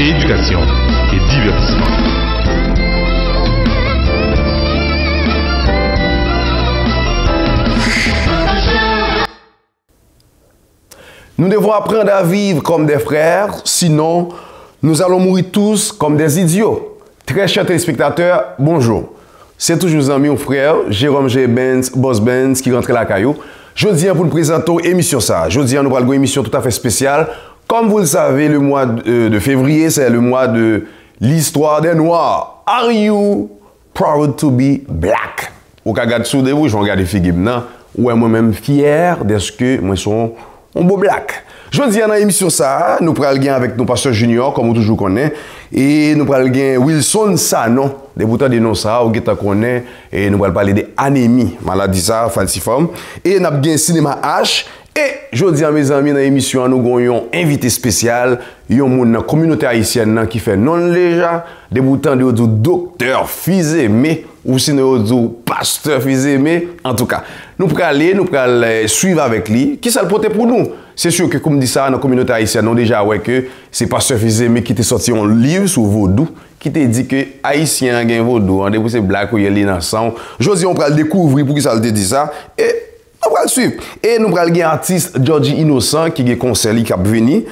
éducation et divertissement. Nous devons apprendre à vivre comme des frères, sinon nous allons mourir tous comme des idiots. Très chers téléspectateurs, bonjour. C'est toujours ami ou frère, Jérôme G. Benz, Boss Benz, qui rentre la caillou. Je dis pour nous présenter l'émission ça. Je dis nous allons une émission tout à fait spéciale. Comme vous le savez, le mois de février, c'est le mois de l'histoire des Noirs. Are you proud to be black? Au cas de vous, je vais regarder Figib, non? Ou moi-même fier de ce que moi sont un beau black. Je dis dans l'émission ça, nous prenons le gain avec nos pasteurs juniors, comme on toujours connaît, et nous prenons le gain Wilson Sanon, débutant de nom ça, ou qui connaît, et nous allons parler d'anémie, maladie ça, falciforme, et nous avons cinéma H. Et je dis à mes amis dans l'émission, nous avons un invité spécial, un monde dans la communauté haïtienne qui fait non déjà, débutant de docteur Fils-Aimé, ou sinon de pasteur Fils-Aimé. En tout cas, nous allons suivre avec lui. Qui ça le porte pour nous? C'est sûr que, comme dit ça, dans la communauté haïtienne, nous déjà ouais que c'est pasteur Fils-Aimé qui t'a sorti un livre sur Vaudou, qui t'a dit que Haïtien gagne Vaudou, en début c'est black ou il y a l'innocent. Je dis on va le découvrir pour qui ça le dit ça. Et on va le suivre. Et nous allons un artiste, Georgie Innocent, qui est conseiller qui a venu.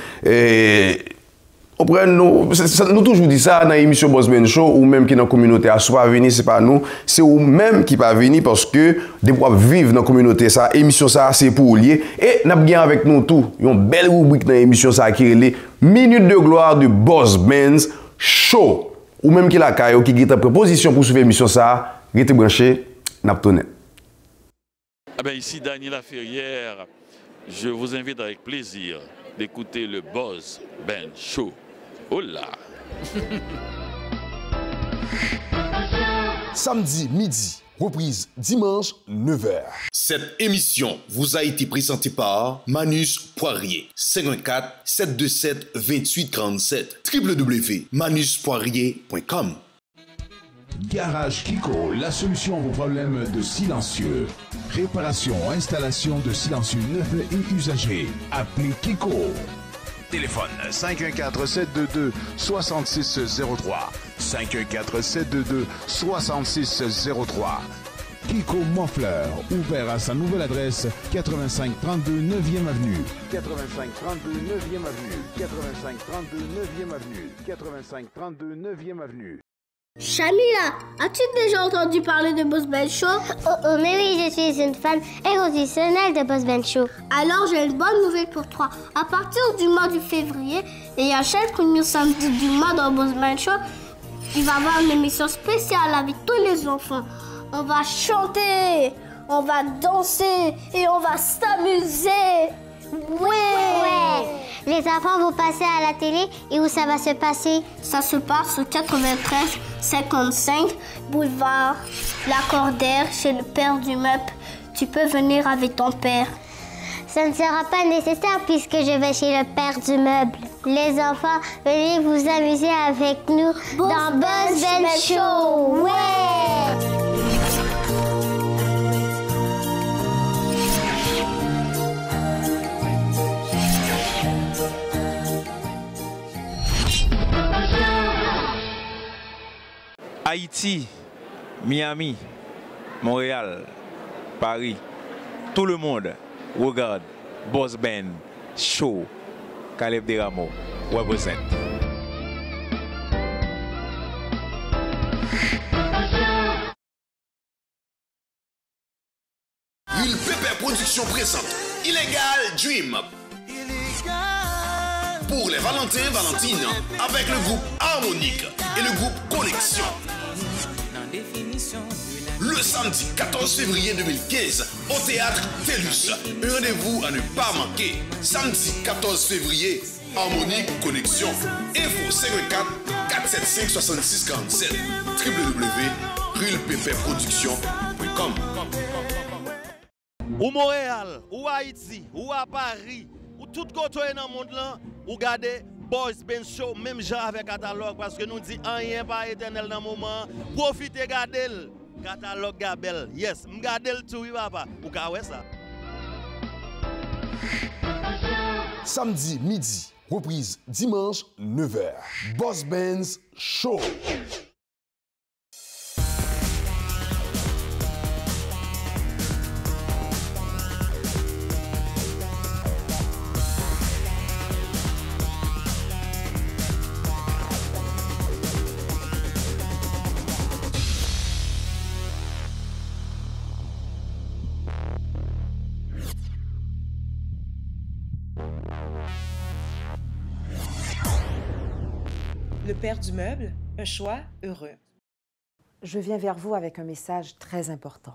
Nous toujours dit ça dans l'émission Boss Ben Show, ou même qui dans la communauté, à soit venir, c'est pas nous, c'est eux même qui pas venir parce que des fois vivre dans la communauté, ça, émission ça, c'est pour lier. Et nous avons avec nous tout, une belle rubrique dans l'émission ça qui est les Minutes de gloire de Boss Benz Show, ou même qui la caillou, qui est en proposition pour suivre l'émission ça, restez branché, n'a pas tourné. Ah ben ici Daniela Ferrière, je vous invite avec plaisir d'écouter le Boss Ben Show. Oh là! Samedi midi, reprise dimanche 9h. Cette émission vous a été présentée par Manus Poirier. 54 727 28 47 www.manuspoirier.com. Garage Kiko, la solution à vos problèmes de silencieux. Réparation, installation de silencieux neufs et usagés. Appelez Kiko. Téléphone 514-722-6603. 514-722-6603. Kiko Monfleur, ouvert à sa nouvelle adresse 8532 9e Avenue. 8532 9e Avenue. 8532 9e Avenue. 8532 9e Avenue. Chamila, as-tu déjà entendu parler de Boss Ben Show? Oh, mais oui, je suis une fan inconditionnelle de Boss Ben Show. Alors, j'ai une bonne nouvelle pour toi. À partir du mois de février, et à chaque premier samedi du mois dans Boss Ben Show, il va y avoir une émission spéciale avec tous les enfants. On va chanter, on va danser et on va s'amuser. Ouais! Les enfants vont passer à la télé et où ça va se passer? Ça se passe au 93-55 boulevard Lacordaire chez le père du meuble. Tu peux venir avec ton père. Ça ne sera pas nécessaire puisque je vais chez le père du meuble. Les enfants, venez vous amuser avec nous dans Boss Ben Show. Ouais! Haïti, Miami, Montréal, Paris, tout le monde regarde Boss Ben Show. Caleb Deramo représente. Une Pépère Production présente Illégal Dream. Pour les Valentins, Valentines, avec le groupe Harmonique et le groupe Connexion. Le samedi 14 février 2015, au théâtre TELUS. Un rendez-vous à ne pas manquer. Samedi 14 février, Harmonique Connexion. Info 54 475 66 47 www.rulpépèreproduction.com. Ou Montréal, ou Haïti, ou à Paris, ou tout côté dans le monde là, ou regardez Boss Ben Show, même genre avec catalogue, parce que nous disons rien pas éternel dans le moment. Profitez, regardez le catalogue Gabel. Yes, regardez le tout, papa. Ou ka ouais ça. Samedi midi, Reprise dimanche 9h. Boss Benz Show. Le père du meuble, un choix heureux. Je viens vers vous avec un message très important.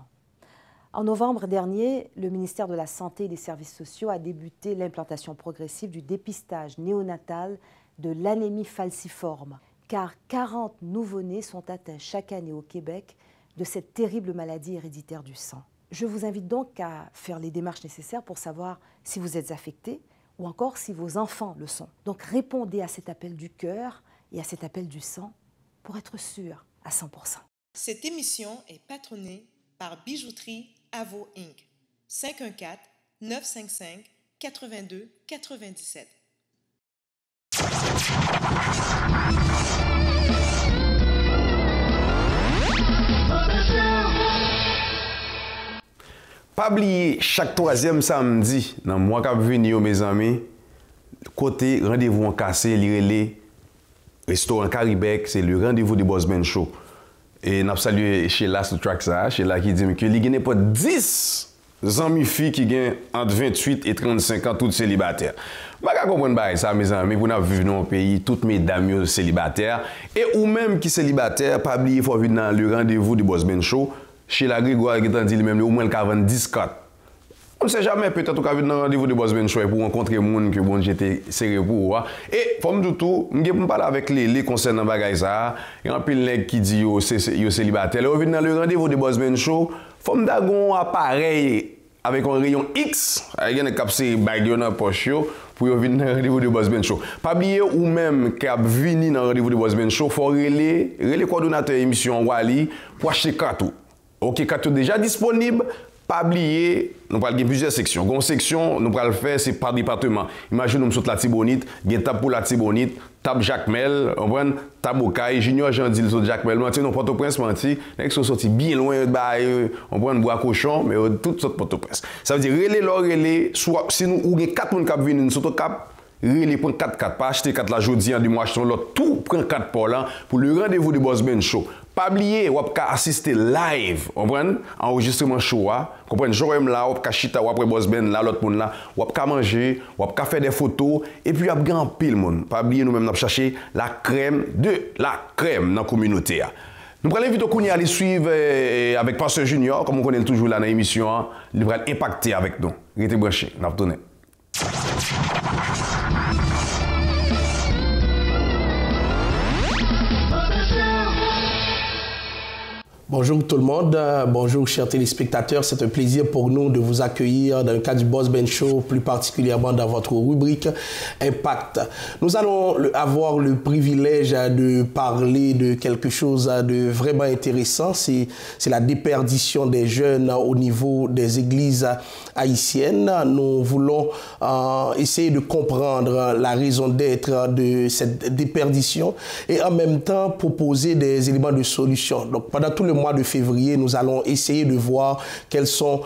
En novembre dernier, le ministère de la Santé et des Services sociaux a débuté l'implantation progressive du dépistage néonatal de l'anémie falciforme, car 40 nouveau-nés sont atteints chaque année au Québec de cette terrible maladie héréditaire du sang. Je vous invite donc à faire les démarches nécessaires pour savoir si vous êtes affecté ou encore si vos enfants le sont. Donc répondez à cet appel du cœur et à cet appel du sang pour être sûr à 100%. Cette émission est patronnée par Bijouterie Avo Inc. 514-955-8297. Pas oublier chaque troisième samedi dans le mois qui vient, mes amis, côté rendez-vous en cassé, les restaurant Caribec, c'est le rendez-vous du Boss Ben Show. Et nous saluons Sheila sur track ça, Sheila qui dit que il n'y a pas 10 amis filles qui ont entre 28 et 35 ans, toutes célibataires. Je ne comprends pas ça, mes amis, pour nous vivre dans un pays, toutes mes dames célibataires. Et ou même qui célibataires, pas oublier, il faut venir dans le rendez-vous du Boss Ben Show. Sheila Grégoire qui t'a dit lui-même, au moins le 10 4. On ne sait jamais, peut-être qu'on a vu dans le rendez-vous de Boss Ben Show pour rencontrer des gens que bon j'étais sérieux pour. Et, comme tout, je vais parler avec les concernant les bagages. Il y a un peu de gens qui disent qu'ils sont célibataires. Là, on vient dans le rendez-vous de Boss Ben Show. Il faut avoir un appareil avec un rayon X. Il y a un capsule dans la poche pour venir dans le rendez-vous de Boss Ben Show. Pas oublier ou même qui a venu dans le rendez-vous de Boss Ben Show, il faut relayer le coordonnateur émission Wally pour acheter carton. Ok, carton déjà disponible. Pas oublier, nous allons avoir plusieurs sections. Une section, nous allons le faire, c'est par département. Imaginez, nous sommes la Tibonite, il y a une table pour la Tibonite, table Jacmel, table Okaï, Junior Jean-Dil sur Jacmel, nous avons Port-au-Prince, nous sommes sortis bien loin, on prend bois cochon, mais tout sorte Port-au-Prince. Ça veut dire, relais, soit si nous avons 4 personnes qui viennent, nous sommes cap, relais prend 4-4, pas acheter 4 la jeudi, du mois, achetons l'autre, tout prend 4 pour là, pour le rendez-vous de Boss Ben Show. Pas oublier, on peut assister live, on prend enregistrement show, on prend Joël là, on peut chita, on peut Boss Ben là, l'autre monde là, on peut manger, on peut faire des photos, et puis il y a grand pile monde. Pas oublier, nous-mêmes, nous chercher la crème de la crème dans la communauté. Nous allons inviter Kounia à les suivre avec Pasteur Junior, comme on connaît toujours là dans l'émission, il va impacter avec nous. Restez branchés, nous allons tourner. Bonjour tout le monde, bonjour chers téléspectateurs, c'est un plaisir pour nous de vous accueillir dans le cadre du Boss Ben Show, plus particulièrement dans votre rubrique Impact. Nous allons avoir le privilège de parler de quelque chose de vraiment intéressant, c'est la déperdition des jeunes au niveau des églises haïtiennes. Nous voulons essayer de comprendre la raison d'être de cette déperdition et en même temps proposer des éléments de solution. Donc pendant tout le mois de février, nous allons essayer de voir quelles sont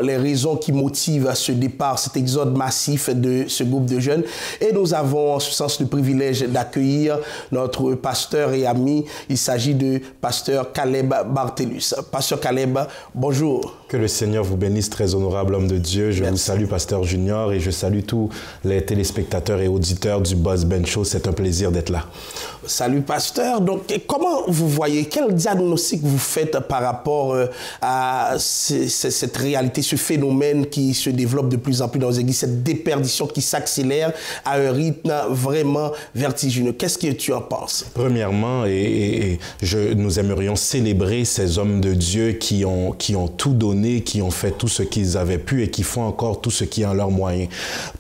les raisons qui motivent ce départ, cet exode massif de ce groupe de jeunes. Et nous avons en ce sens le privilège d'accueillir notre pasteur et ami. Il s'agit de pasteur Caleb Bartellus. Pasteur Caleb, bonjour. Que le Seigneur vous bénisse, très honorable homme de Dieu. Je vous salue, pasteur Junior, et je salue tous les téléspectateurs et auditeurs du Boss Ben Show. C'est un plaisir d'être là. Salut, pasteur. Donc, comment vous voyez, quel diagnostic vous faites par rapport à cette réalité, ce phénomène qui se développe de plus en plus dans les églises, cette déperdition qui s'accélère à un rythme vraiment vertigineux? Qu'est-ce que tu en penses? Premièrement, nous aimerions célébrer ces hommes de Dieu qui ont tout donné, qui ont fait tout ce qu'ils avaient pu et qui font encore tout ce qui est en leurs moyens.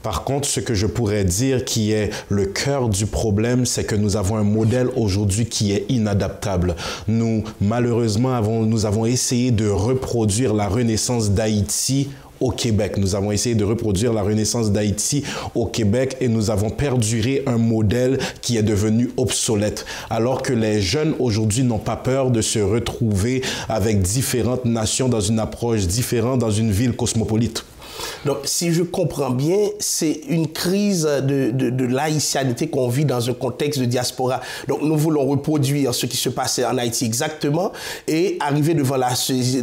Par contre, ce que je pourrais dire qui est le cœur du problème, c'est que nous avons un modèle aujourd'hui qui est inadaptable. Nous, malheureusement, nous avons essayé de reproduire la renaissance d'Haïti au Québec. Nous avons essayé de reproduire la renaissance d'Haïti au Québec et nous avons perduré un modèle qui est devenu obsolète. Alors que les jeunes aujourd'hui n'ont pas peur de se retrouver avec différentes nations dans une approche différente, dans une ville cosmopolite. Donc, si je comprends bien, c'est une crise de laïcianité qu'on vit dans un contexte de diaspora. Donc, nous voulons reproduire ce qui se passait en Haïti exactement et arriver devant la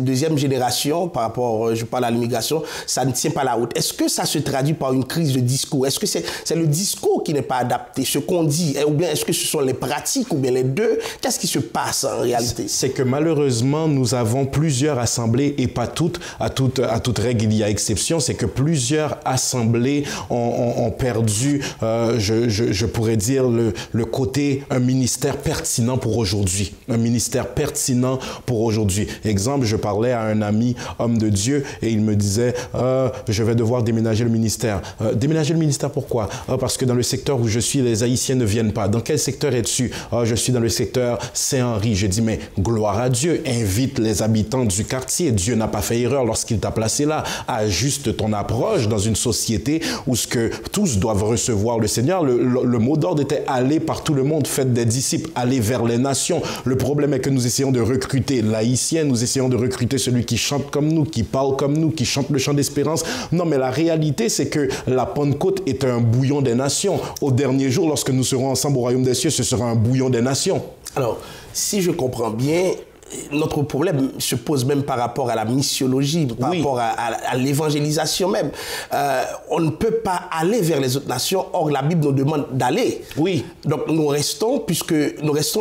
deuxième génération par rapport, je parle à l'immigration, ça ne tient pas la route. Est-ce que ça se traduit par une crise de discours? Est-ce que c'est le discours qui n'est pas adapté, ce qu'on dit, ou bien est-ce que ce sont les pratiques ou bien les deux? Qu'est-ce qui se passe en réalité? C'est que malheureusement, nous avons plusieurs assemblées et pas toutes, à toute règle il y a exception. C'est que plusieurs assemblées ont perdu, je pourrais dire, le côté, un ministère pertinent pour aujourd'hui. Un ministère pertinent pour aujourd'hui. Exemple, je parlais à un ami, homme de Dieu, et il me disait, je vais devoir déménager le ministère. Déménager le ministère, pourquoi? Parce que dans le secteur où je suis, les Haïtiens ne viennent pas. Dans quel secteur es-tu? Je suis dans le secteur Saint-Henri. Je dis, mais gloire à Dieu, invite les habitants du quartier. Dieu n'a pas fait erreur lorsqu'il t'a placé là. Ajuste ton approche dans une société où ce que tous doivent recevoir le Seigneur. Le mot d'ordre était aller par tout le monde, faites des disciples, aller vers les nations. Le problème est que nous essayons de recruter l'haïtien, nous essayons de recruter celui qui chante comme nous, qui parle comme nous, qui chante le chant d'espérance. Non, mais la réalité, c'est que la Pentecôte est un bouillon des nations. Au dernier jour, lorsque nous serons ensemble au royaume des cieux, ce sera un bouillon des nations. Alors, si je comprends bien, notre problème se pose même par rapport à la missiologie, par rapport à l'évangélisation même. On ne peut pas aller vers les autres nations, or la Bible nous demande d'aller. Oui. Donc nous restons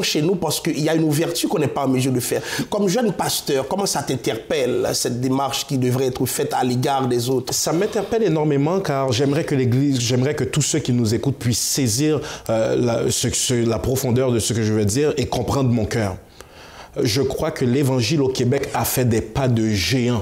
chez nous parce qu'il y a une ouverture qu'on n'est pas en mesure de faire. Comme jeune pasteur, comment ça t'interpelle, cette démarche qui devrait être faite à l'égard des autres? Ça m'interpelle énormément car j'aimerais que l'Église, j'aimerais que tous ceux qui nous écoutent puissent saisir la profondeur de ce que je veux dire et comprendre mon cœur. Je crois que l'Évangile au Québec a fait des pas de géant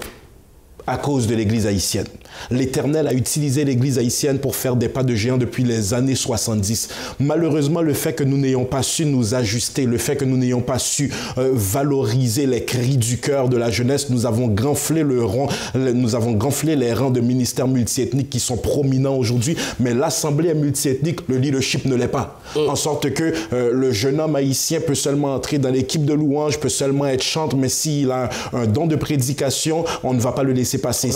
à cause de l'Église haïtienne. L'Éternel a utilisé l'Église haïtienne pour faire des pas de géant depuis les années 70. Malheureusement, le fait que nous n'ayons pas su nous ajuster, le fait que nous n'ayons pas su valoriser les cris du cœur de la jeunesse, nous avons gonflé les rangs de ministères multiethniques qui sont prominents aujourd'hui, mais l'Assemblée multiethnique, le leadership ne l'est pas. En sorte que le jeune homme haïtien peut seulement entrer dans l'équipe de louange, peut seulement être chanteur, mais s'il a un don de prédication, on ne va pas le laisser passer.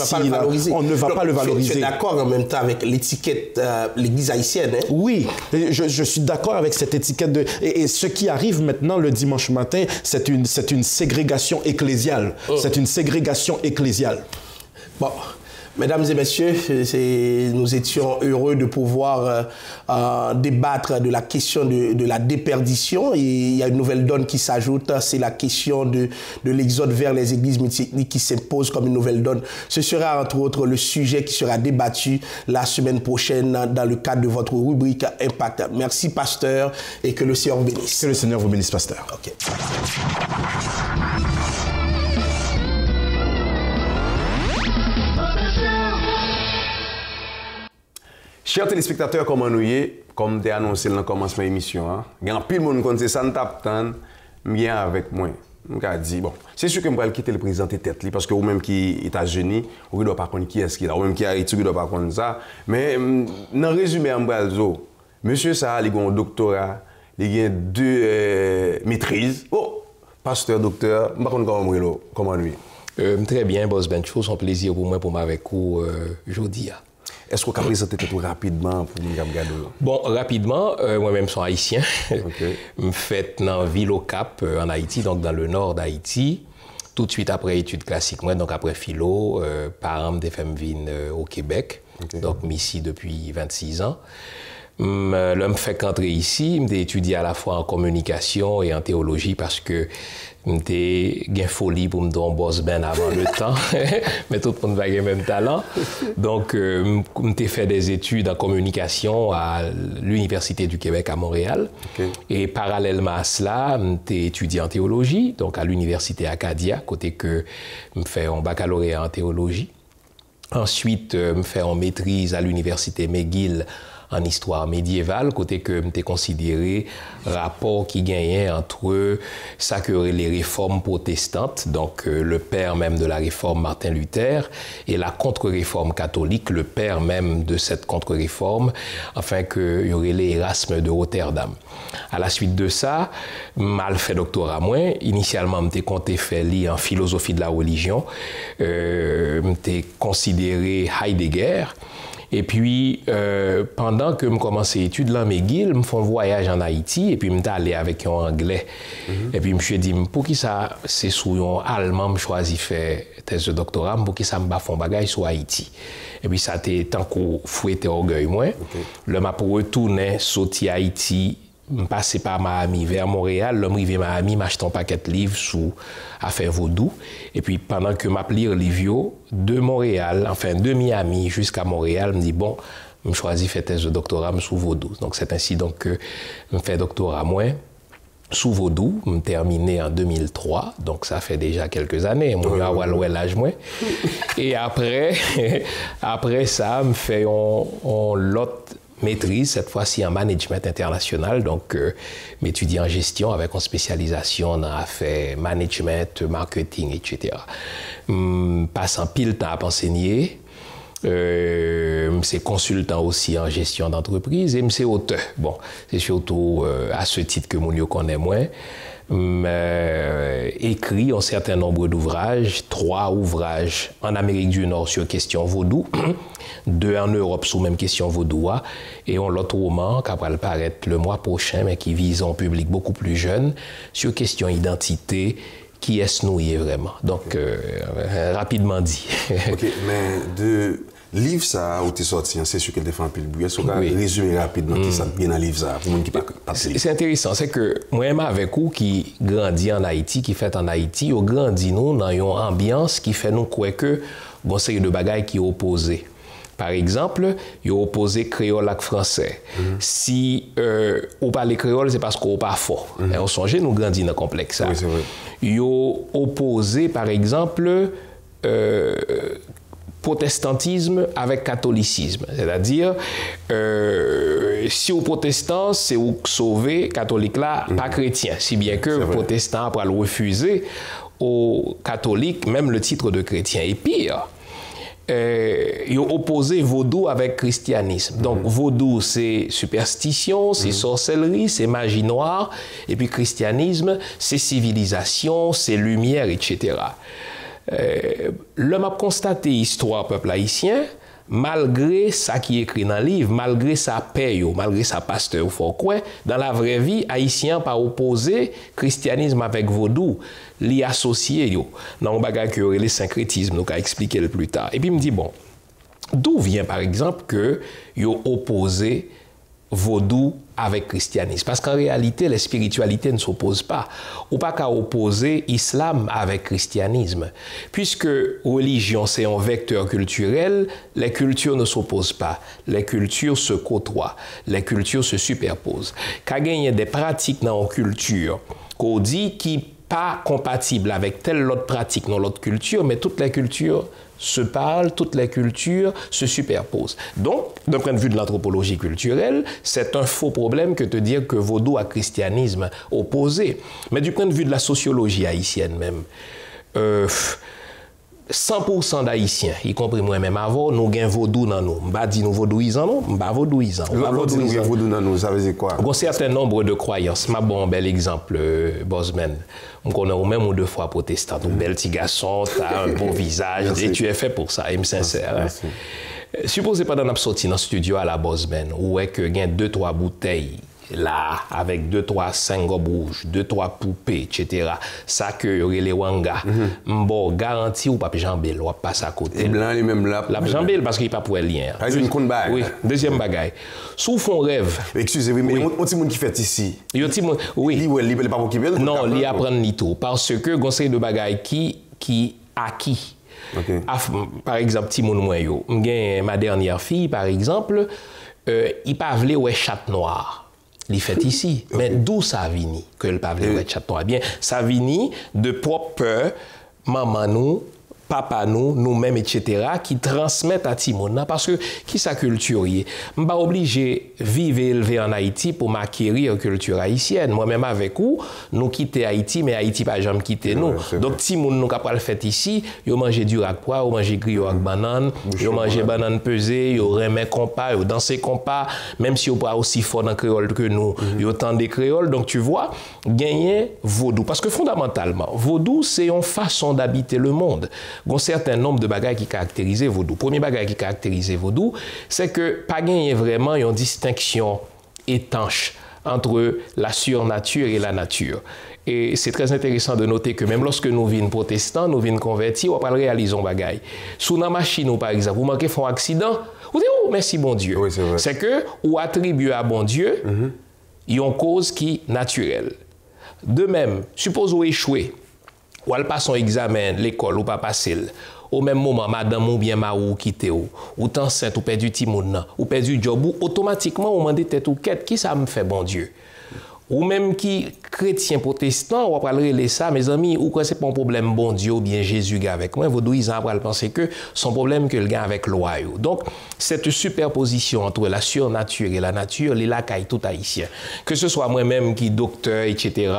On ne va pas le valoriser. Tu es d'accord en même temps avec l'étiquette l'Église haïtienne, hein? Oui, je suis d'accord avec cette étiquette. Et ce qui arrive maintenant le dimanche matin, c'est une ségrégation ecclésiale. C'est une ségrégation ecclésiale. Bon. Mesdames et messieurs, nous étions heureux de pouvoir débattre de la question de la déperdition. Et il y a une nouvelle donne qui s'ajoute, c'est la question de l'exode vers les églises multiethniques qui s'impose comme une nouvelle donne. Ce sera entre autres le sujet qui sera débattu la semaine prochaine dans le cadre de votre rubrique Impact. Merci, pasteur, et que le Seigneur vous bénisse. Que le Seigneur vous bénisse, pasteur. OK. Chers téléspectateurs, comment nous y est, comme tu as annoncé dans le commencement de l'émission, il y a un pile de monde qui ça ne tape tant, bien avec moi. Je dit, bon, c'est sûr que je vais quitter le président de tête, parce que vous-même qui est États-Unis, vous ne doit pas connaître qui est-ce qu'il a, vous-même qui est Haïti, vous ne doit pas connaître ça. Mais dans le résumé, monsieur ça, il a un doctorat, il a 2 maîtrises. Oh, pasteur, docteur, je ne sais pas comment nous y Très bien, Boss Ben Show, c'est un plaisir pour moi, avec vous aujourd'hui. Est-ce qu'on peut présenter tout rapidement pour nous regarder? Bon, rapidement, moi-même, je suis haïtien. Je fais dans la ville au Cap, en Haïti, donc dans le nord d'Haïti. Tout de suite après études classiques, moi, donc après philo, parents de Femvin au Québec. Donc, ici depuis 26 ans. Là, je me fais qu'entrer ici, je étudié à la fois en communication et en théologie parce que j'ai une folie pour me donner un boss ben avant le temps, mais tout le monde n'a pas le même talent. Donc, j'ai fait des études en communication à l'Université du Québec à Montréal. Et parallèlement à cela, j'ai étudié en théologie, donc à l'Université Acadia, côté que je fais un baccalauréat en théologie. Ensuite, je fais en maîtrise à l'Université McGill en histoire médiévale, côté que m'était considéré rapport qui gagnait entre ça que les réformes protestantes, donc le père même de la réforme Martin Luther, et la contre-réforme catholique, le père même de cette contre-réforme, afin qu'il y aurait les Erasme de Rotterdam. À la suite de ça, mal fait doctorat moins. Initialement, m'était compté faire lire en philosophie de la religion, m'était considéré Heidegger. Et puis, pendant que je commençais l'étude là, McGill, me font voyage en Haïti, et puis je suis allé avec un anglais. Et puis je me suis dit, pour qui ça, c'est sous un allemand, je choisi faire thèse de doctorat, pour qui ça me fait un bagage sur Haïti. Et puis ça a été tant qu'on fouettait orgueil moins. Le m'a pour retourner, sauter Haïti, passer par Miami vers Montréal, l'homme arrivé à Miami, m'acheter un paquet de livres sous affaire vaudou. Et puis pendant que m'a lire livre de Montréal, enfin de Miami jusqu'à Montréal, me dit bon, je choisis faire thèse de doctorat sous vaudou. Donc c'est ainsi donc que je fais doctorat moins sous vaudou, je terminé en 2003, donc ça fait déjà quelques années, moi avoir l'âge moins. Et après ça, je fais l'autre maîtrise, cette fois-ci en management international, donc m'étudie en gestion avec une spécialisation en affaires management, marketing, etc. Passant pile temps à enseigner, c'est consultant aussi en gestion d'entreprise et c'est auteur. Bon, c'est surtout à ce titre que mon connaît moins. Écrit un certain nombre d'ouvrages, 3 ouvrages en Amérique du Nord sur question vaudou, 2 en Europe sur même question vaudoua, et un autre roman qui va paraître le mois prochain, mais qui vise un public beaucoup plus jeune, sur question identité, qui est-ce nous vraiment. Donc, rapidement dit. OK, mais de livre ça où tu es sorti, c'est sûr qu'elle défend un peu le bruit. Est-ce qu'on va résumer rapidement qui ça bien dans le livre ça pour monde qui pas c'est intéressant, c'est que moi-même avec vous qui grandit en Haïti, qui fait en Haïti, on grandit nous dans une ambiance qui fait nous croire que bon série de bagailles qui opposées. Par exemple, il opposé créole avec français. Si on parle créole, c'est parce qu'on n'est pas fort. On songe, nous grandit dans le complexe. Oui, c'est vrai. Il opposé, par exemple, protestantisme avec catholicisme. C'est-à-dire, si au protestant, c'est au sauver, catholique là, pas chrétien. Si bien que le protestant va le refuser, au catholique, même le titre de chrétien. Et pire, ils ont opposé vaudou avec christianisme. Donc, vaudou, c'est superstition, c'est sorcellerie, c'est magie noire. Et puis, christianisme, c'est civilisation, c'est lumière, etc. L'homme a constaté l'histoire peuple haïtien, malgré ça qui est écrit dans le livre, malgré sa paix, malgré sa pasteur, faut quoi, dans la vraie vie, haïtien pas opposé christianisme avec vaudou, l'y associé dans un bagage que le syncrétisme, nous allons expliquer le plus tard. Et puis il me dit bon, d'où vient par exemple que yo opposé vaudou avec christianisme? Parce qu'en réalité, les spiritualités ne s'opposent pas. Ou pas qu'à opposer islam avec christianisme. Puisque religion, c'est un vecteur culturel, les cultures ne s'opposent pas. Les cultures se côtoient. Les cultures se superposent. Qu'à gagner des pratiques dans une culture qu'on dit qui pas compatible avec telle autre pratique dans l'autre culture, mais toutes les cultures se parlent, toutes les cultures se superposent. Donc, d'un point de vue de l'anthropologie culturelle, c'est un faux problème que de dire que vaudou à christianisme opposé. Mais du point de vue de la sociologie haïtienne même, 100% d'Haïtiens, y compris moi-même avant, nous gagnons vaudou dans nous. M'ba dit nous vaudouisants, non? M'ba vaudouisants. L'autre nous gagnons vaudou dans nous, ça veut dire quoi? Un certain nombre de croyances. M'a bon un bel exemple, Bosman. On connaît au même ou 2 fois protestant. Un bel petit garçon, t'as un beau visage, et tu es fait pour ça, et me sincère. Merci. Supposez pas dans sorti dans le studio à la Bosman, où est que gagne 2-3 bouteilles là, avec 2-3 gobes rouges, 2-3 poupées, etc. Ça que les wanga, bon, garanti ou pas jambel, ou passe à côté. Et blanc, lui-même là. La jambel parce qu'il n'y a pas pour lien. Une compte bague. Oui, deuxième bagaille. Sous fond rêve. Excusez-moi, mais on petit monde qui fait ici. Oui. Il n'est pas pour qui veut. Non, il apprend ni tout. Parce que conseil de bagaille qui acquis. Okay. Par exemple, petit monde moi yo. Ma dernière fille, par exemple, il pas voulu ouais chatte noire. Il fait ici. Okay. Mais d'où ça vient que le pavlet ouais chatte noir? Bien, ça vient de propre peur, maman nous papa nous-mêmes, etc., qui transmettent à Timon. Parce que, qui sa culture? Je ne suis pas obligé de vivre et élever en Haïti pour m'acquérir la culture haïtienne. Moi-même avec vous, nous quittons Haïti, mais Haïti n'a jamais quitté nous. Donc, Timon, nous avons le fait ici, ils mangent du rakpois, ils mangent griot avec banane, ils mangent banane pesée, ils remettent compas, ils dansent compas, même si ils pas aussi fort dans le créole que nous, ils entendent des créoles. Donc, tu vois, gagner vaudou. Parce que fondamentalement, vaudou, c'est une façon d'habiter le monde. Il y a un certain nombre de bagages qui caractérisent vaudou. Premier bagage qui caractérise vaudou, c'est que pas gagner vraiment une distinction étanche entre la surnature et la nature. Et c'est très intéressant de noter que même lorsque nous vîmes protestants, nous vîmes convertis, on ne va pas réaliser un bagage. Sous la machine, par exemple, vous manquez un accident, vous dites, oh, merci bon Dieu. Oui, c'est que, ou attribuez à bon Dieu, il y a une cause qui est naturelle. De même, suppose vous échouez, ou elle passe son examen, l'école, ou pas passer, au même moment, madame ou bien marou quitte ou t'enceinte ou perdu timoun, ou perdu job, ou automatiquement, ou demande tête ou quête, qui ça me fait bon Dieu? Ou même qui chrétien protestant, on va parler ça, mes amis, ou quoi c'est pas un problème bon Dieu ou bien Jésus gars avec moi, vous ils ont penser que son problème que le gars avec loi. Donc cette superposition entre la surnature et la nature, les lacailles tout haïtien. Que ce soit moi-même qui docteur, etc.,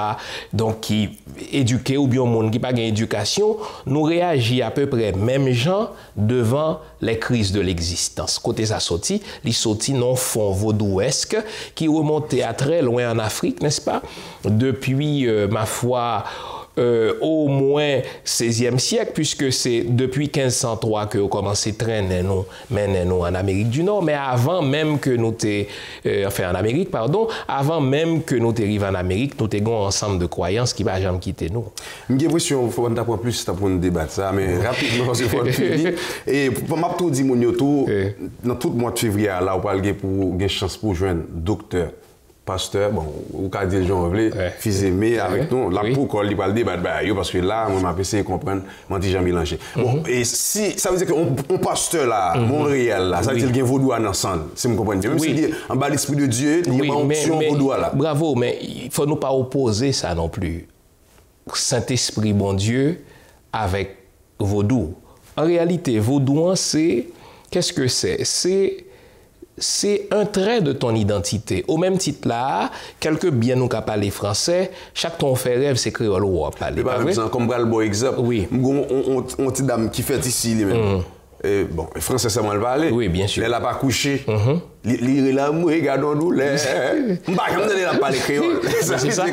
donc qui éduqué ou bien monde qui pas gain éducation, nous réagit à peu près même gens devant les crises de l'existence. Côté ça sorti, les sorti non fond vaudouesque qui remontait à très loin en Afrique, n'est-ce pas? Depuis, ma foi, au moins 16e siècle, puisque c'est depuis 1503 que nous commencé à traîner nous en Amérique du Nord, mais avant même que nous en Amérique, pardon, avant même que nous arrivions en Amérique, nous avons un ensemble de croyances qui ne vont jamais quitter nous. J'ai l'impression qu'il faut apprendre plus pour nous débattre ça, mais rapidement, parce qu'il faut le finir. Et pour m'apprendre, dit mon dans tout le mois de février, là, on va avoir une chance pour jouer un docteur. Pasteur, bon, ou quand des gens veulent, fils aimé avec nous, là pour qu'on va le débattre, parce que là, on m'a essayé de comprendre, on dit Jean mélanger. Bon, et si, ça veut dire qu'un pasteur là, Montréal là, ça veut dire qu'il y a un vaudou ensemble, si vous comprenez. Même si en bas l'esprit de Dieu, il y a une option vaudou là. Bravo, mais il ne faut nous pas opposer ça non plus. Saint-Esprit, bon Dieu, avec vaudou. En réalité, vaudou, c'est, qu'est-ce que c'est? C'est un trait de ton identité. Au même titre là, quelques bien nous qui parlent français, chaque ton fait rêve, c'est créole ou à parler. Par exemple, comme le bon exemple, oui. On dit dame qui fait ici, lui-même. Bon, français, ça m'a parlé. Oui, bien sûr. Elle n'a pas couché. L'île là, regardons-nous. Je ne sais pas comment elle a parlé créole. C'est ça.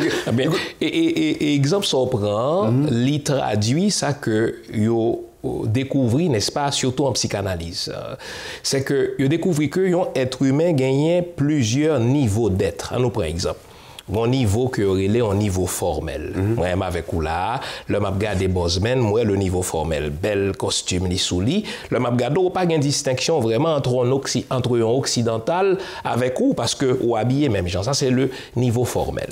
Et exemple, ça prend, il traduit ça que yo découvrir, n'est-ce pas, surtout en psychanalyse, c'est que vous découvrez que un être humain gagne plusieurs niveaux d'être. Nous prenons exemple. Mon niveau que relais un niveau formel. Moi, avec ou là, le m'a regardé Bosman, moi le niveau formel, bel costume li souli, le m'a regardé pas une distinction vraiment entre un occidental avec ou parce que ou habillé même genre. Ça c'est le niveau formel.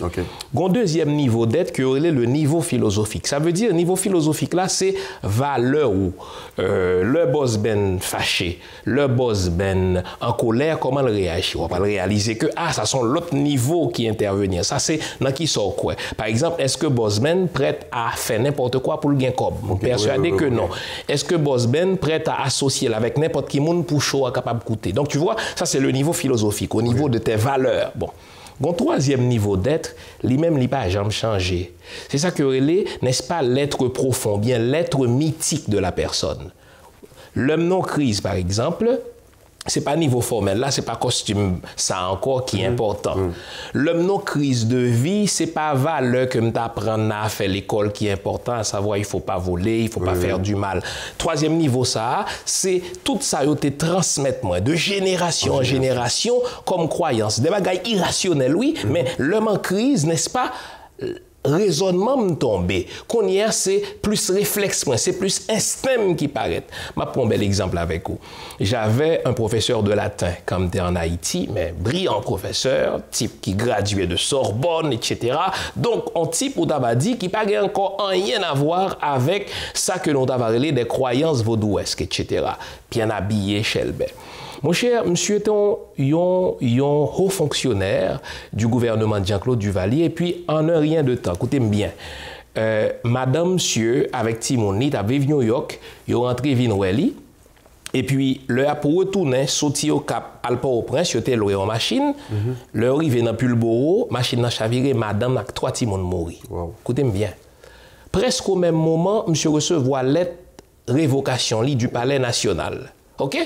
Gon deuxième niveau d'être que relais le niveau philosophique. Ça veut dire niveau philosophique là c'est valeur ou le boss ben fâché, le boss ben en colère, comment le réagir? On va pas réaliser que ça sont l'autre niveau qui intervenir. Ça, c'est dans qui sort quoi. Par exemple, est-ce que Bosman prête à faire n'importe quoi pour le gain cob? Persuadé que non. Est-ce que Bosman prête à associer avec n'importe qui monde pour chaud capable de coûter? Donc, tu vois, ça, c'est le niveau philosophique, au niveau de tes valeurs. Bon. Bon, troisième niveau d'être, lui-même, il n'a pas jamais changé. C'est ça que relais, n'est-ce pas, l'être profond, bien l'être mythique de la personne. L'homme non crise, par exemple, c'est pas niveau formel, là, c'est pas costume, ça encore qui est important. L'homme non crise de vie, c'est pas valeur que m'apprendre à faire l'école qui est important, à savoir il faut pas voler, il faut pas faire du mal. Troisième niveau, ça, c'est tout ça, yo te transmettre moi, de génération en génération, comme croyance. Des bagailles irrationnelles, oui, mais l'homme en crise, n'est-ce pas, raisonnement me tomber. Qu'on y a, c'est plus réflexe, c'est plus instinct qui paraît. Je prends un bel exemple avec vous. J'avais un professeur de latin, comme tu es en Haïti, mais brillant professeur, type qui gradué de Sorbonne, etc. Donc, un type où t'as dit qui n'a pas encore rien à voir avec ça que l'on t'a parlé des croyances vaudouesques, etc. Bien habillé chez le Mon cher, monsieur était un haut fonctionnaire du gouvernement de Jean-Claude Duvalier, et puis en un rien de temps, écoutez-moi bien, madame, monsieur, avec Timoni, t'as vécu New York, ils ont rentré Vinwelli. Et puis, le a pour retourner, sorti au Cap, à Port-au-Prince, ils étaient loués en machine. Le arrivé dans Pulboro, machine n'a chaviré, madame avec 3 Timon mourir. Écoutez-moi bien. Presque au même moment, monsieur recevoir lettre révocation du Palais national. OK?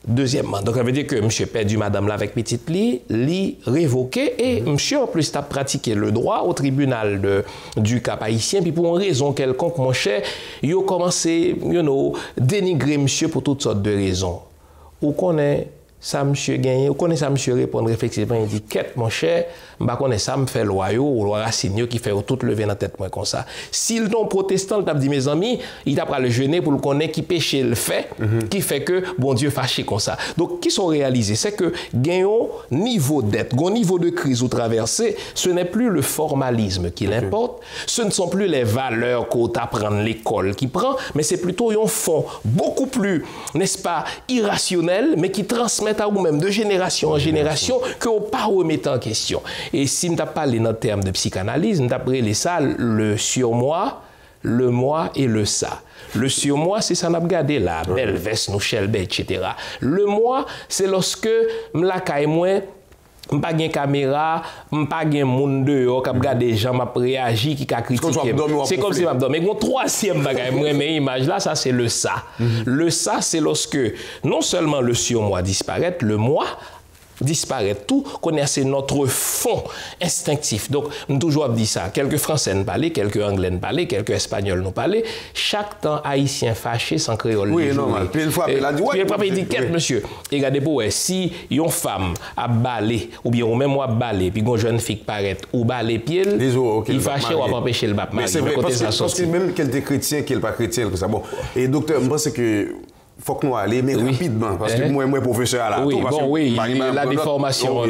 Deuxièmement, donc ça veut dire que monsieur perdu madame là avec petite li révoqué et monsieur en plus a pratiqué le droit au tribunal du Cap haïtien puis pour une raison quelconque mon cher, il a commencé dénigrer monsieur pour toutes sortes de raisons. Ou connaît ça monsieur gagné, ou connaît ça monsieur répondre réflexivement, il dit quête mon cher, m'pa connaît ça me fait loyau ou loi racine qui fait tout lever dans tête moi comme ça. S'il non protestant t'a dit mes amis, il t'a pas le jeûner pour le connaître qui péché le fait qui fait que bon Dieu fâché comme ça. Donc qui sont réalisés, c'est que gagnons niveau dette, gon niveau de crise ou traversée, ce n'est plus le formalisme qui l'importe, ce ne sont plus les valeurs qu'on t'apprend l'école qui prend, mais c'est plutôt un fond beaucoup plus, n'est-ce pas, irrationnel mais qui transmet à vous-même de génération en génération que on pas remettre en question. Et si nous n'avons pas parlé dans le terme de psychanalyse, nous avons appelé ça le surmoi, le moi et le ça. Le surmoi, c'est ça qu'on a regardé là, belle veste, nous chelbe, etc. Le moi, c'est lorsque m'laka et moi, m'pas gen caméra, m'pas gen monde dehors, qui regarde des gens m'a réagi, qui a critiqué. C'est comme si m'a dormi. Mais mon troisième bagage, moi mes images là, ça c'est le ça. Le ça, c'est lorsque non seulement le surmoi disparaît, le moi disparaît tout, connaissez notre fond instinctif. Donc, nous toujours dit ça. Quelques Français nous parlent, quelques Anglais nous parlent, quelques Espagnols nous parlent. Chaque temps, Haïtien fâché sans créole. Oui, normal. Puis une fois, il dit, quête, monsieur. Et regardez pour si une femme a balé, ou bien même moi balé, puis une jeune fille paraît, ou balé pied, il fâché ou empêcher le bap. Mais c'est vrai, parce que même qu'elle est chrétien, qu'elle n'est pas chrétien, que ça. Bon. Et docteur, je pense que faut que nous allions, mais rapidement, parce que moi, professeur à la oui, bon, oui, la déformation,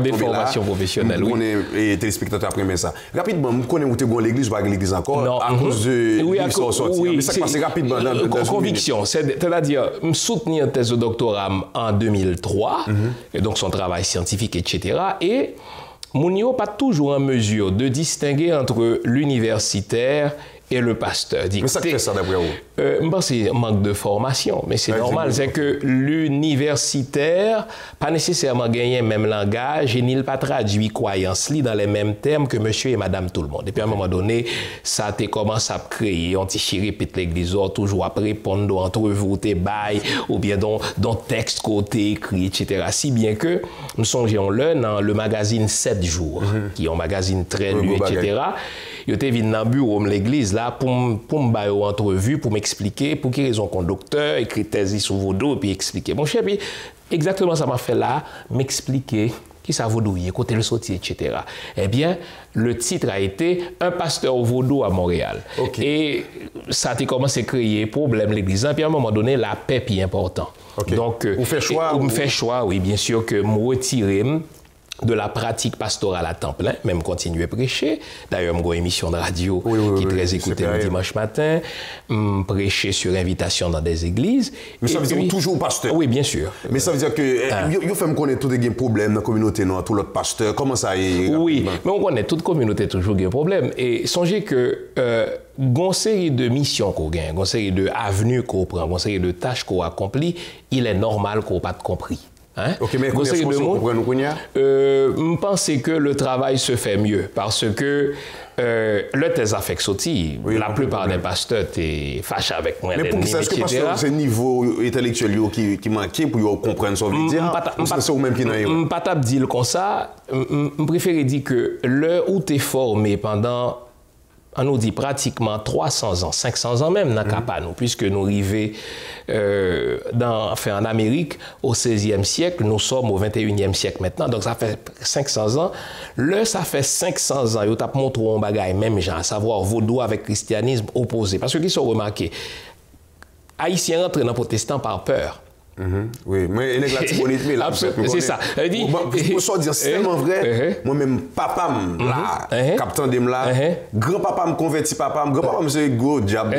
déformation professionnelle. On est téléspectateur après ça. Rapidement, je connais où tu es l'église, pas l'église encore, à cause de l'histoire sortie. Mais ça passe rapidement dans conviction, c'est-à-dire, je soutenir une thèse de doctorat en 2003, et donc son travail scientifique, etc. Et Mounio pas toujours en mesure de distinguer entre l'universitaire et le pasteur. Mais ça fait ça d'après vous? Je pense que c'est manque de formation, mais c'est normal. C'est que l'universitaire, pas nécessairement gagné le même langage et ni pas traduit croyance dans les mêmes termes que monsieur et madame tout le monde. Et puis à un moment donné, ça a commencé à créer, on t'y répète l'église, toujours après répondre entre vous, tes bails, ou bien dans texte côté écrit, etc. Si bien que, nous songeons-le dans le magazine 7 jours, qui est un magazine très lu, etc. Il était venu dans le bureau de l'église là pour me faire une entrevue, pour m'expliquer pour quelle raison conducteur, écrit thèse sur vaudou, et puis expliquer. Mon cher, puis exactement ça m'a fait là, m'expliquer qui ça vaudou, côté le sorti, etc. Eh bien, le titre a été Un pasteur vaudou à Montréal. Et ça a commencé à créer problème l'église. Puis à un moment donné, la paix est important. Donc, vous faites choix? Vous me faites choix, oui, bien sûr, que me retirer de la pratique pastorale à temps plein, même continuer à prêcher. D'ailleurs, j'ai une émission de radio qui est très écoutée le dimanche matin, prêcher sur invitation dans des églises. Mais ça veut dire toujours pasteur? Oui, bien sûr. Mais ça veut dire que vous faites connaître tous les problèmes dans la communauté, non, tous les pasteurs. Comment ça est? Oui, mais on connaît toute communauté toujours des problèmes. Et songez que une série de missions qu'on gagne, une série de avenues qu'on prend, une série de tâches qu'on accomplit, il est normal qu'on n'ait pas compris. Hein? Ok, mais comment est-ce qu'on comprend nous? Je pense que le travail se fait mieux parce que le thèse affect sauti, la plupart des pasteurs t'es fâché avec moi. Mais pour ça, est-ce que c'est le niveau intellectuel qui manquait pour comprendre ce que veut dire? C'est vous-même qui n'avez pas. Je ne peux pas dire comme ça. Je préfère dire que l'heure où tu es formé pendant, on nous dit pratiquement 300 ans, 500 ans même, nous, puisque nous arrivons en Amérique au XVIe siècle, nous sommes au XXIe siècle maintenant, donc ça fait 500 ans. Là, ça fait 500 ans, ils ont montré un bagage, même genre, à savoir vaudou avec christianisme opposé. Parce que qu'ils sont remarqués, Haïtiens rentrent dans le protestant par peur. Oui, mais il est là. C'est ça. Pour ça dire, c'est tellement vrai. Moi-même, papa, là, capitaine de là, grand-papa me convertit papa, grand-papa me c'est gros diable.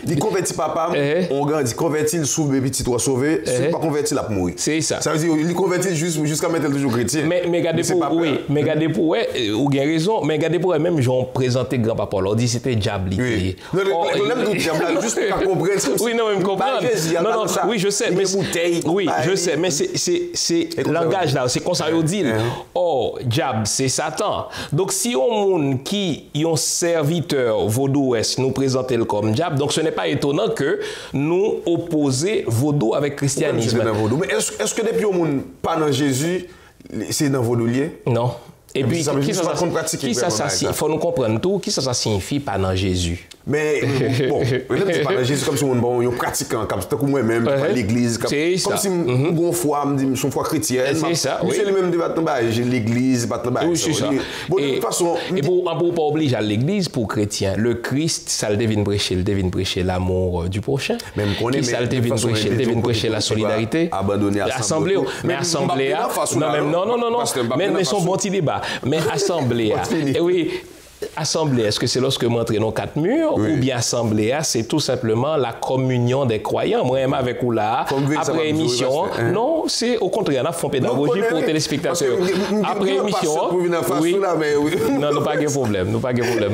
Il convertit papa, on grandit, convertit, il sauve les petits, toi sauver, si pas converti, là pour mourir. C'est ça. Ça veut dire, il convertit jusqu'à mettre toujours chrétien. Mais regardez pour, oui, mais regardez pour, ou bien raison, mais regardez pour même, j'en présenté grand-papa, on dit c'était diable. Oui. Même tout diable, juste pour comprendre. Oui, non, même comprendre. Non, oui, je sais, mais oui, je sais, mais c'est langage là, c'est comme ça on dit. Oh, diable, c'est Satan. Donc si on monde qui ont serviteur vaudou-ouest nous présente comme diable, donc ce n'est pas étonnant que nous opposer vaudou avec christianisme. Mais est-ce que depuis au monde pas dans Jésus, c'est dans vaudou lié? Non. Et puis, qui ça il faut nous comprendre tout, qui ça signifie pas dans Jésus? Mais bon, c'est pas dans Jésus comme si on pratique comme moi-même, à l'église, comme si mon foi, son foi chrétienne. C'est ça, oui. C'est le même débat, j'ai l'église, pas de oui, c'est ça. De toute façon... Et pour pas obliger à l'église, pour chrétien, le Christ, ça le devine prêcher l'amour du prochain. Même qu'on est... Ça le devine prêcher la solidarité. Abandonner l'assemblée. Mais assemblée... Non. Mais son bon petit débat. Mais assemblée, oui, assemblée, est-ce que c'est lorsque m'entrez dans 4 murs ou bien assemblée, c'est tout simplement la communion des croyants. Moi-même avec ou là, après émission, non, c'est au contraire, on a fait pédagogie pour les téléspectateurs. Après émission, oui, non, nous pas de problème,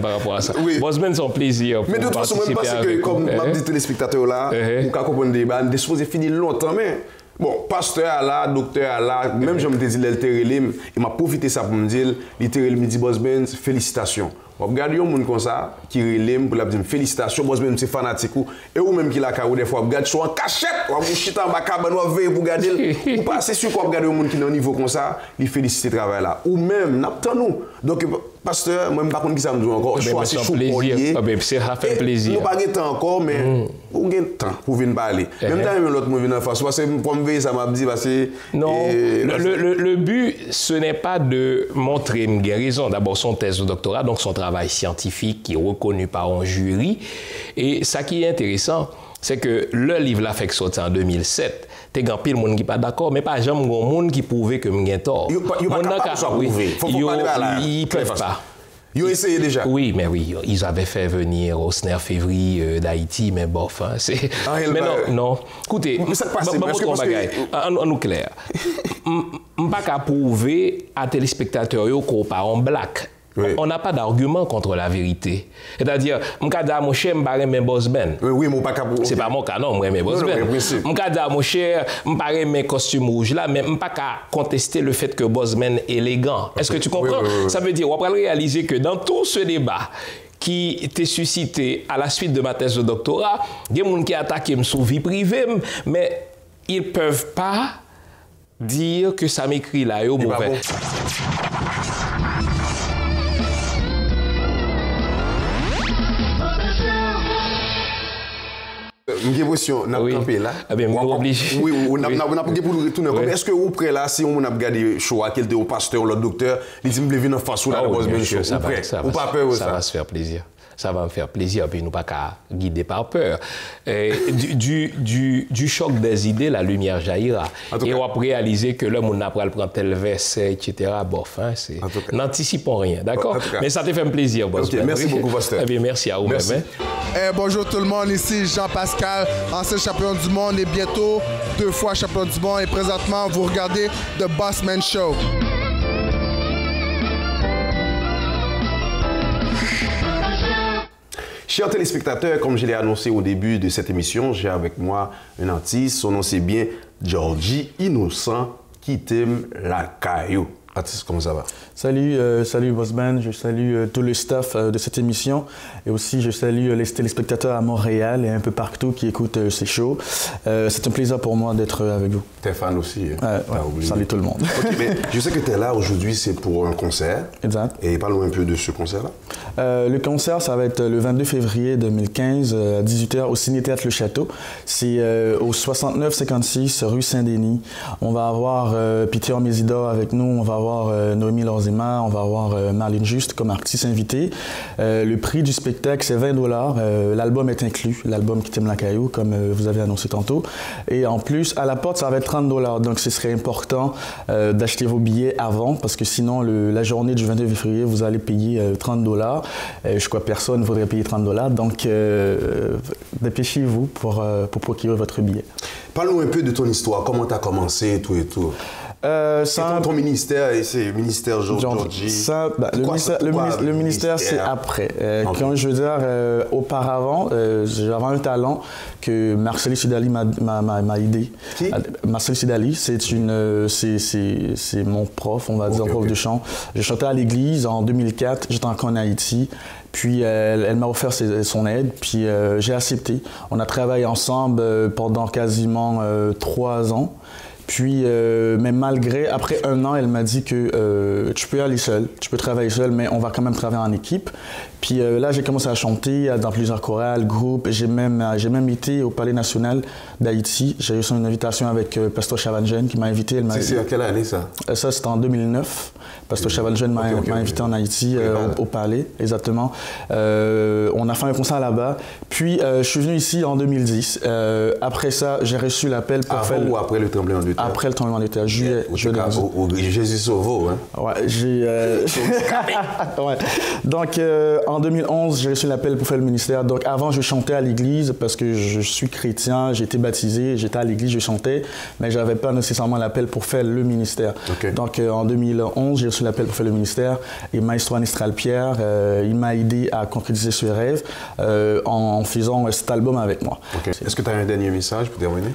par rapport à ça. Bosman, c'est un plaisir pour participer. Mais de toute façon, même parce que, comme m'a dit téléspectateurs là, vous comprendre le débat, on est supposé finir longtemps, mais... Bon, pasteur là, docteur là, même je me dis il m'a profité ça pour me dire, il dit Boss Ben, félicitations. Regardez un monde comme ça qui relève pour la dire félicitations, Boss Ben c'est fanatique et ou même qui la carou des fois regarde soit en cachette, ou chita en bas cabane ou veille pour regarder ou pas c'est sûr qu'on regarder un monde qui est au niveau comme ça, il félicite le travail là ou même n'attend nous. Donc pasteur, moi, je ne sais pas qui ça me dit encore. Je suis chaud pour lier. Ça fait plaisir. Nous n'avons pas de temps encore, mais on a de temps pour venir parler. Même temps, l'autre me vient en face. Parce que pour me veiller, ça m'a dit, non, le but, ce n'est pas de montrer une guérison. D'abord, son thèse de doctorat, donc son travail scientifique qui est reconnu par un jury. Et ça qui est intéressant, c'est que le livre l'a fait sortir en 2007. T'es grand pile monde qui pas d'accord, mais pas jamais grand monde qui prouvait que m'gain tort. Ils peuvent pas. Ils ont essayé déjà. Oui, mais oui, ils avaient fait venir au SNER février d'Haïti, mais bof, hein, c'est. Mais non. Écoutez, en nous clair, pas qu'à prouver à téléspectateurs qu'on parle en black. Oui. On n'a pas d'argument contre la vérité. C'est-à-dire, m'kada mon cher m'pare mes Boss Ben. Oui, mon pas c'est pas mon cas, non, moi mes Boss Ben. M'kada mon cher m'pare mes costumes rouges là, mais m'pas qu'à contester le fait que Boss Ben est élégant. Est-ce que tu comprends? Oui. Ça veut dire, on va réaliser que dans tout ce débat qui était suscité à la suite de ma thèse de doctorat, il y a des gens qui attaquent ma vie privée, mais ils ne peuvent pas dire que ça m'écrit là, au mauvais. Une question, on a campé là. Ah bien, on est obligé. Oui, on a pas pour retourner. Est-ce que vous prêt là, si on a regardé choix, quel était au pasteur ou le docteur, il dit, me venir en face ou là, ça va se faire plaisir. Ça va me faire plaisir, puis nous pas qu'à guider par peur. Du choc des idées, la lumière jaillira. Et on va réaliser que l'homme n'a pas le prendre tel verset, etc. Bof, hein, n'anticipons rien, d'accord? Mais ça te fait un plaisir, Boss. Merci beaucoup, pasteur. Eh bien, merci à vous-même. Bonjour tout le monde, ici Jean-Pascal, ancien champion du monde et bientôt 2 fois champion du monde. Et présentement, vous regardez The Bossman Show. Chers téléspectateurs, comme je l'ai annoncé au début de cette émission, j'ai avec moi un artiste, son nom c'est bien Georgie Innocent, qui t'aime la caillou. Artiste, comment ça va? Salut Boss Ben, je salue tout le staff de cette émission et aussi je salue les téléspectateurs à Montréal et un peu partout qui écoutent ces shows. C'est un plaisir pour moi d'être avec vous. T'es fan aussi, hein? Salut tout le monde. Okay, mais je sais que tu es là aujourd'hui, c'est pour un concert. Exact. Et parle-nous un peu de ce concert-là. Le concert, ça va être le 22 février 2015 à 18h au Ciné-Théâtre Le Château. C'est au 6956 rue Saint-Denis. On va avoir Peter Mésidor avec nous, on va avoir avoir Noémie Lorzima, on va avoir Marlene Juste comme artiste invitée. Le prix du spectacle, c'est 20 $. L'album est inclus, l'album Qui t'aime la caillou, comme vous avez annoncé tantôt. Et en plus, à la porte, ça va être 30 $. Donc, ce serait important d'acheter vos billets avant, parce que sinon, la journée du 22 février, vous allez payer 30 $. Je crois que personne ne voudrait payer 30 $. Donc, dépêchez-vous pour procurer votre billet. Parle-nous un peu de ton histoire, comment tu as commencé et tout et tout. Ton ministère, c'est le ministère Georgie. Le ministère, c'est après. Quand je veux dire, auparavant, j'avais un talent que Marcel Sidali m'a aidé. Qui? Marcel Sidali, c'est mon prof, on va dire, prof de chant. Je chantais à l'église en 2004, j'étais encore en Haïti. Puis elle m'a offert son aide, puis j'ai accepté. On a travaillé ensemble pendant quasiment 3 ans. Puis, mais malgré, après 1 an, elle m'a dit que tu peux aller seul, tu peux travailler seul, mais on va quand même travailler en équipe. Puis là, j'ai commencé à chanter dans plusieurs chorales, groupes. J'ai même été au Palais national d'Haïti. J'ai reçu une invitation avec Pasteur Chavanjeune qui m'a invité. C'est à quelle année ça? Ça, c'était en 2009. Pasteur Chavanjeune m'a invité en Haïti, au Palais, exactement. On a fait un concert là-bas. Puis, je suis venu ici en 2010. Après ça, j'ai reçu l'appel pour faire... Avant ou après le tremblement de terre? Après le tremblement de terre, juillet. Jésus Sauveau, hein? Ouais, ouais. Donc, en 2011, j'ai reçu l'appel pour faire le ministère. Donc, avant, je chantais à l'église parce que je suis chrétien, j'ai été baptisé, j'étais à l'église, je chantais, mais je n'avais pas nécessairement l'appel pour faire le ministère. Okay. Donc, en 2011, j'ai reçu l'appel pour faire le ministère et Maestro Anistral Pierre, il m'a aidé à concrétiser ce rêve en faisant cet album avec moi. Okay. Est-ce que tu as un dernier message pour terminer?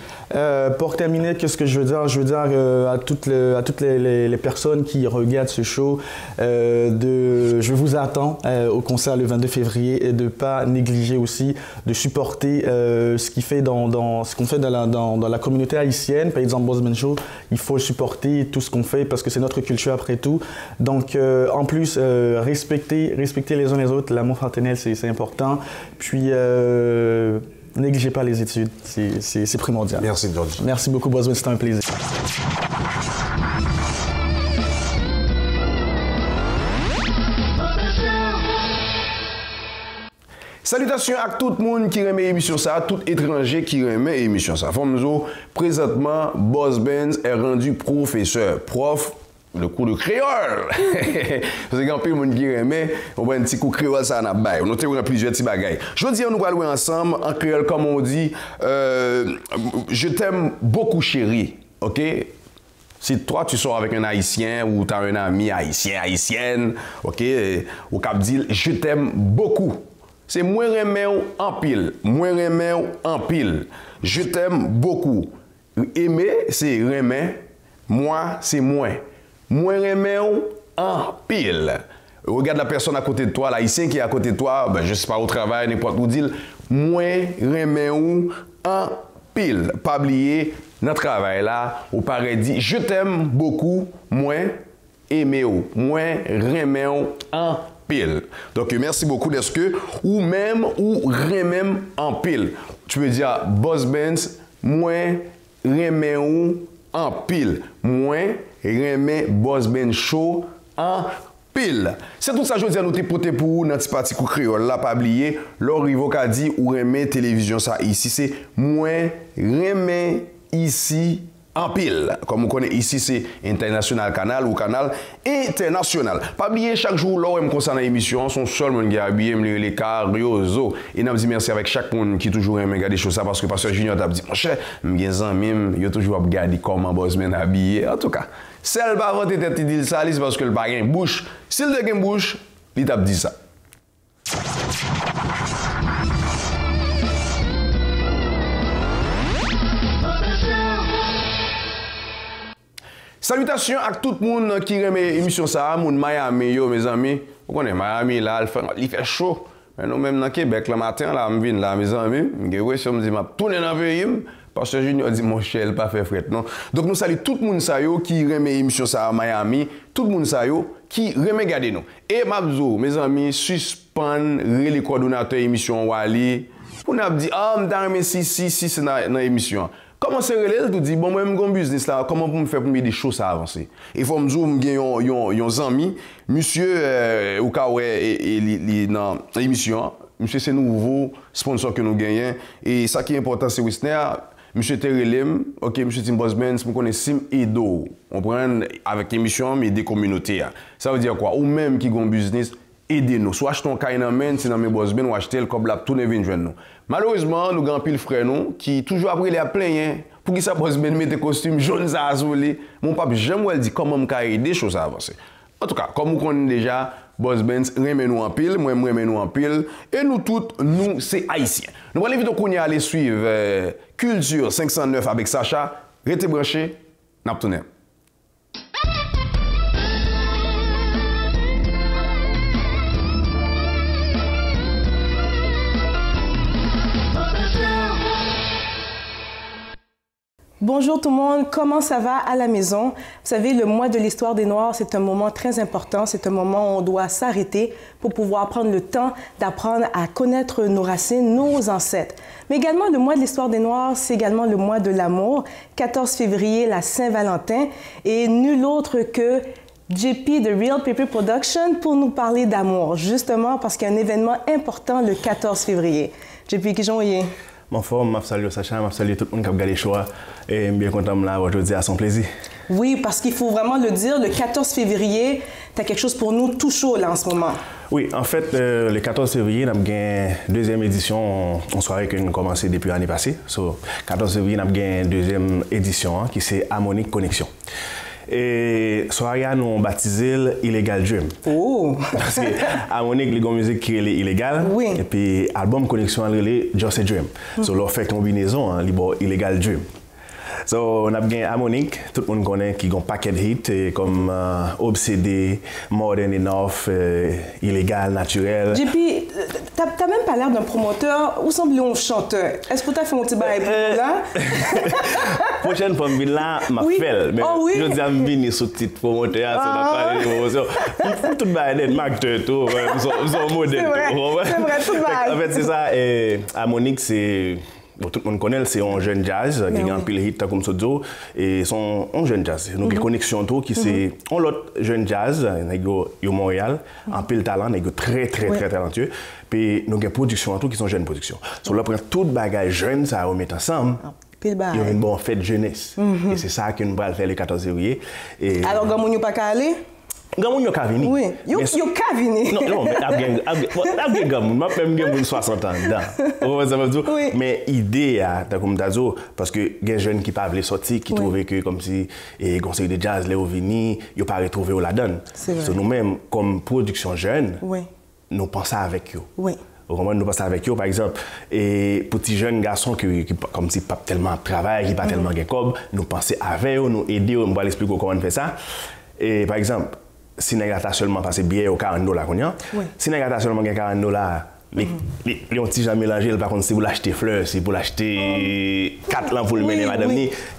Pour terminer, qu'est-ce que je veux dire? Je veux dire à toutes les personnes qui regardent ce show, je vous attends au concert le 22 février et de ne pas négliger aussi de supporter ce qu'on fait dans la communauté haïtienne. Par exemple, Boss Ben Show, il faut supporter tout ce qu'on fait parce que c'est notre culture après tout. Donc, en plus, respecter les uns les autres, l'amour fraternel, c'est important. Puis, négligez pas les études, c'est primordial. Merci, George. Merci beaucoup, Boss Ben, c'était un plaisir. Salutations à tout le monde qui remet l'émission ça, tout étranger qui remet l'émission ça. Fomzo, présentement, Boss Benz est rendu professeur, prof, le cours de créole. Parce qu'il y a un peu de monde qui remet, on prend un petit coup de créole, ça n'a pas. On a plusieurs petits bagailles. Je veux dire, nous allons jouer ensemble, en créole, comme on dit, je t'aime beaucoup, chérie, ok? Si toi, tu sors avec un Haïtien ou tu as un ami haïtien, haïtienne, ok? Au Cap d'Île, je t'aime beaucoup. C'est moins remè en pile. Moins remè en pile. Je t'aime beaucoup. Aimer, c'est remè. Moi, c'est moins. Moins remè en pile. Regarde la personne à côté de toi, l'haïtien qui est à côté de toi, ben, je ne sais pas, au travail, n'importe où, dit moins remè en pile. Pas oublier, notre travail là, au paradis, je t'aime beaucoup, moins aimer moins remè en pile. Donc, merci beaucoup d'être que ou même ou remèm en pile. Tu peux dire Boss Benz, moins remè en pile. Moins remè Boss Benz Show en pile. C'est tout ça, je veux dire, nous t'es poté pour vous, notre petit coup créole là, pas oublier. L'or Rivo qu'a dit ou remè télévision ça ici, c'est moins remè ici en pile. Comme vous connaissez ici, c'est International Canal ou Canal International. Pas oublier, chaque jour, là, on concerne l'émission, son seul monde qui a habillé, les cariozo. Et nous dit merci avec chaque monde qui toujours aime regarder choses ça parce que Pasteur Junior t'a dit, mon cher, mes amis, il a toujours regardé comment Boss Ben habillé. En tout cas, celle va voter tête il dit ça, c'est parce que le pas une bouche. S'il a une bouche, il t'a dit ça. Salutations à tout le monde qui remet l'émission ça, mon Miami, yo, mes amis. Vous connaissez Miami, là, il fait chaud. Mais nous, même dans Québec, le matin, là, je viens là, mes amis. Je me dis, je tourne dans le pays, parce que Junior dit, mon cher, il pas fait fret, non? Donc, nous saluons tout le monde ça, qui remet l'émission ça à Miami, tout le monde ça, qui remet garder nous. Et, Mabzo, mes amis, suspend les coordonnateurs d'émission Wally. Pour nous dire, ah, je suis si, c'est dans l'émission. Comment c'est relève tout dit bon moi même gon business là comment pour me faire pour m'aider choses à avancer. Il faut me dire me gagne yon ami monsieur ou ka ouais et dans l'émission monsieur c'est nouveau sponsor que nous gagnons et ça qui est important c'est Wisner monsieur Terelem, OK monsieur Tim Bosman, me connaît Sim Edo. On prend avec l'émission mais des communautés. Ça veut dire quoi ou même qui gon business aidez-nous. Soit achetons Kainamen, c'est dans mes boss ben ou acheter le comme la tourner vinn joindre nous. Malheureusement, nous grand pile frère nous qui toujours après les a plein pour qui ça boss ben mettre costume jaune ça azolé. Mon papa jamais dit comment me ka aider choses à avancer. En tout cas, comme vous connaissez déjà Boss Benz remet nous en pile, moi remet nous en pile et nous toutes nous c'est haïtiens. Nous allons inviter qu'on y aller suivre Culture 509 avec Sacha, restez branchés, n'a tourner. Bonjour tout le monde, comment ça va à la maison? Vous savez, le mois de l'histoire des Noirs, c'est un moment très important. C'est un moment où on doit s'arrêter pour pouvoir prendre le temps d'apprendre à connaître nos racines, nos ancêtres. Mais également, le mois de l'histoire des Noirs, c'est également le mois de l'amour. 14 février, la Saint-Valentin, et nul autre que JP de Real Paper Production pour nous parler d'amour, justement parce qu'il y a un événement important le 14 février. JP, qui j'en ai? Mon forme, je salue Sacha, je salue tout le monde qui a regardé le choix et je suis bien content de là aujourd'hui à son plaisir. Oui, parce qu'il faut vraiment le dire, le 14 février, tu as quelque chose pour nous tout chaud là en ce moment. Oui, en fait, le 14 février, nous avons une deuxième édition en soirée que nous avons commencé depuis l'année passée. So, 14 février, nous avons une deuxième édition qui c'est Harmonic Connection. Et soirée, nous avons baptisé Illegal Dream. Oh! Parce que Harmonic, les musique qui est illégale. Oui. Et puis, album Connexion, c'est Just a Dream. So, leur fait combinaison, Illegal Dream. So, on a bien Harmonic, tout le monde connaît qui ont un paquet de hits comme Obsédé, More Than Enough, Illégal, Naturel. JP, t'as même pas l'air d'un promoteur, ou semble un chanteur. Est-ce que tu as fait mon petit bail là? Prochaine fois, je là, ma fait. Mais oh, oui. je dis à me venir sur titre promoteur, ça n'a pas de promotion. Tout le bail d'être acteur, tout, nous sommes modèles. C'est vrai, tout le bail. En fait, c'est ça, Harmonic, c'est. Bon, tout le monde connaît, c'est un jeune jazz qui a un pile hit comme Sodzo et son un jeune jazz. Donc, connexion tout qui c'est un autre jeune jazz, il au Montréal, un pile talent, il très talentueux. Puis nous avons production tout qui sont jeunes productions. Sur là, tout bagage jeune, ça va mettre ensemble. Il y a une bonne fête jeunesse. Et c'est ça que nous allons faire le 14 février. Alors, Gamoun, pas qu'à aller? Gamoun yo ka vini. Oui, yo ka vini. Non, mais abgen gamoun, ma pem gen 60 ans dedans. Oui. Mais idée ta comme dazo parce que gen jeune qui pas vle sorti qui trouvait que comme si et conseil de jazz là au vini, yo pas retrouver au la donne. So nous même comme production jeune, nous pensons avec eux. Oui. Nous passons avec eux, par exemple, et petits jeunes garçons qui comme si pas tellement travail, qui pas tellement gen cob, nous penser avec eux, nous aider, on va l'expliquer comment on fait ça. Et par exemple, si nous avons seulement passé billet au $40, si nous avons seulement $40, les petits gens mélangés, par contre, si vous l'achetez fleurs, si vous l'achetez 4 lampes pour le mener, madame,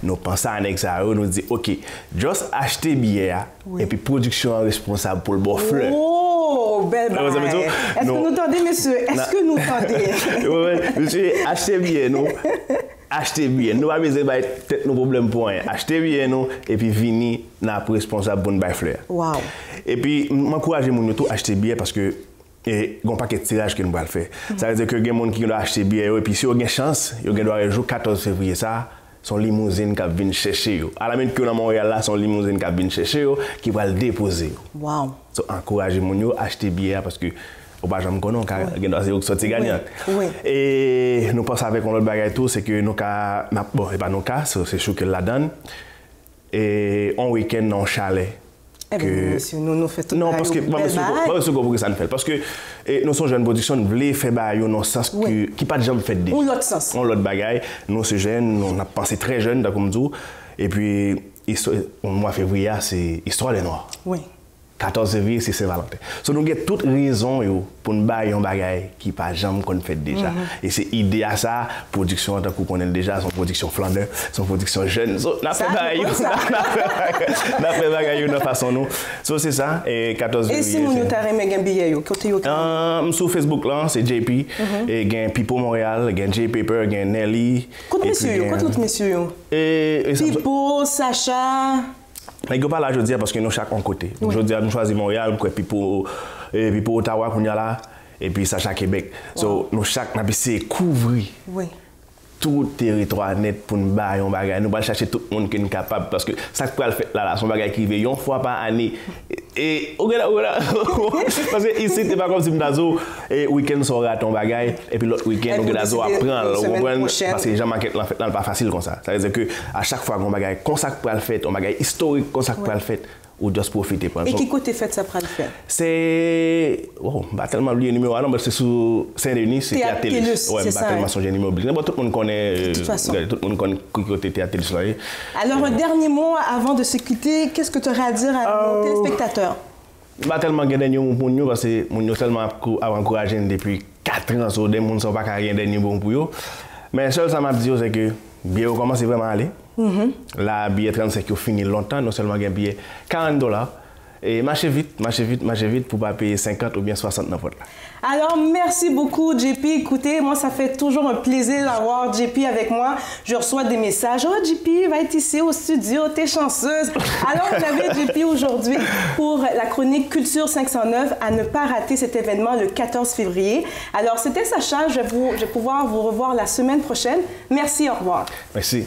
nous pensons à ça, nous disons, OK, juste acheter billet et puis production responsable pour le bon fleur. Oh, belle balle. Est-ce que nous tendez, monsieur? Est-ce que nous tendez? Oui, monsieur, achetez billet, nous. Achetez bien, nous avons peut-être nos problèmes pour rien. Achetez bien, nous, et puis venir, nous sommes responsables pour nous faire fleurs. Wow. Et puis, j'encourage les gens à acheter bien parce que il y a un paquet de tirages que nous allons faire. Ça veut dire que les gens qui doivent acheter bien, et puis si vous avez une chance, vous doivent jouer 14 février, ça, son limousine qui vient chercher. À la même que dans Montréal, là, son limousine qui vient chercher, qui va le déposer. Wow. Donc, encouragez les gens à acheter bien parce que au bas jamais connaît car il doit sortir gagnant. Et nous pensons avec un autre bagage tout c'est que nous cas bon et pas nos cas c'est sûr que la donne et un week-end en chalet que monsieur nous fait tout non parce que pas que ça ne fait parce que nous sommes jeunes production nous voulons faire bail dans sens qui pas jamais fait ou l'autre sens on l'autre bagage nous c'est jeunes on a pensé très jeune comme dit et puis mois février c'est histoire des noirs. Oui. 14 février, c'est Saint-Valentin. So, nous avons toute raison pour nous faire un bagage qui n'est pas jamais qu'on fait déjà. Et c'est idée à ça, production, tant qu'on connaît déjà, son production flandeur, son production jeune. So, on a fait bagage, on a fait bagage de façon nous. So, c'est ça, et 14 février. Et si vous avez un billet, côté sur Facebook, là, c'est JP, et il y a Pipo Montréal, il y a J-Paper, il y a Nelly. Côté monsieur, Pipo, Sacha. Mais il n'y a pas là, je dis, parce que nous chaque en côté. Je dis, nous choisissons Montréal, Pipo Ottawa, qu'on y a là, et puis Sacha Québec. So, nous chaque, nous essayons de couvrir tout le territoire net pour nous faire un bagage. Nous allons chercher tout le monde qui est capable, parce que ça que peut le faire là, son bagage qui vient une fois par année. Et parce que ici, c'est pas comme si nous avons un week-end sera ton bagage, et puis l'autre week-end, nous avons apprendre. Parce que les gens manquent l'en fait, pas facile comme ça. Ça veut dire qu'à chaque fois qu'on bagage, comme ça que peut le faire, un bagage historique, comme ça que peut le faire, ou juste profiter. Et qui côté fait ça pour le faire? C'est. Oh, pas tellement oublié le numéro, non, mais c'est sous Saint-Denis, c'est Théâtre Télus. Ouais, pas tellement son numéro oublié. Tout le monde connaît. De toute façon. Tout le monde connaît côté Théâtre Télus. Alors, un dernier mot avant de se quitter, qu'est-ce que tu aurais à dire à nos téléspectateurs? Pas tellement gagné pour nous, parce que nous tellement encouragé depuis 4 ans, so des gens ne sont pas carrément dernier bon pour eux. Mais seul ça m'a dit, c'est que bien commence vraiment à aller. La billet 35 qui finit longtemps, non seulement un billet $40. Et marchez vite pour ne pas payer 50 ou bien 60 dans votre là. Alors, merci beaucoup, JP. Écoutez, moi, ça fait toujours un plaisir d'avoir JP avec moi. Je reçois des messages. Oh, JP, va être ici au studio, t'es chanceuse. Alors, j'avais JP aujourd'hui pour la chronique Culture 509 à ne pas rater cet événement le 14 février. Alors, c'était Sacha. Je vais pouvoir vous revoir la semaine prochaine. Merci, au revoir. Merci.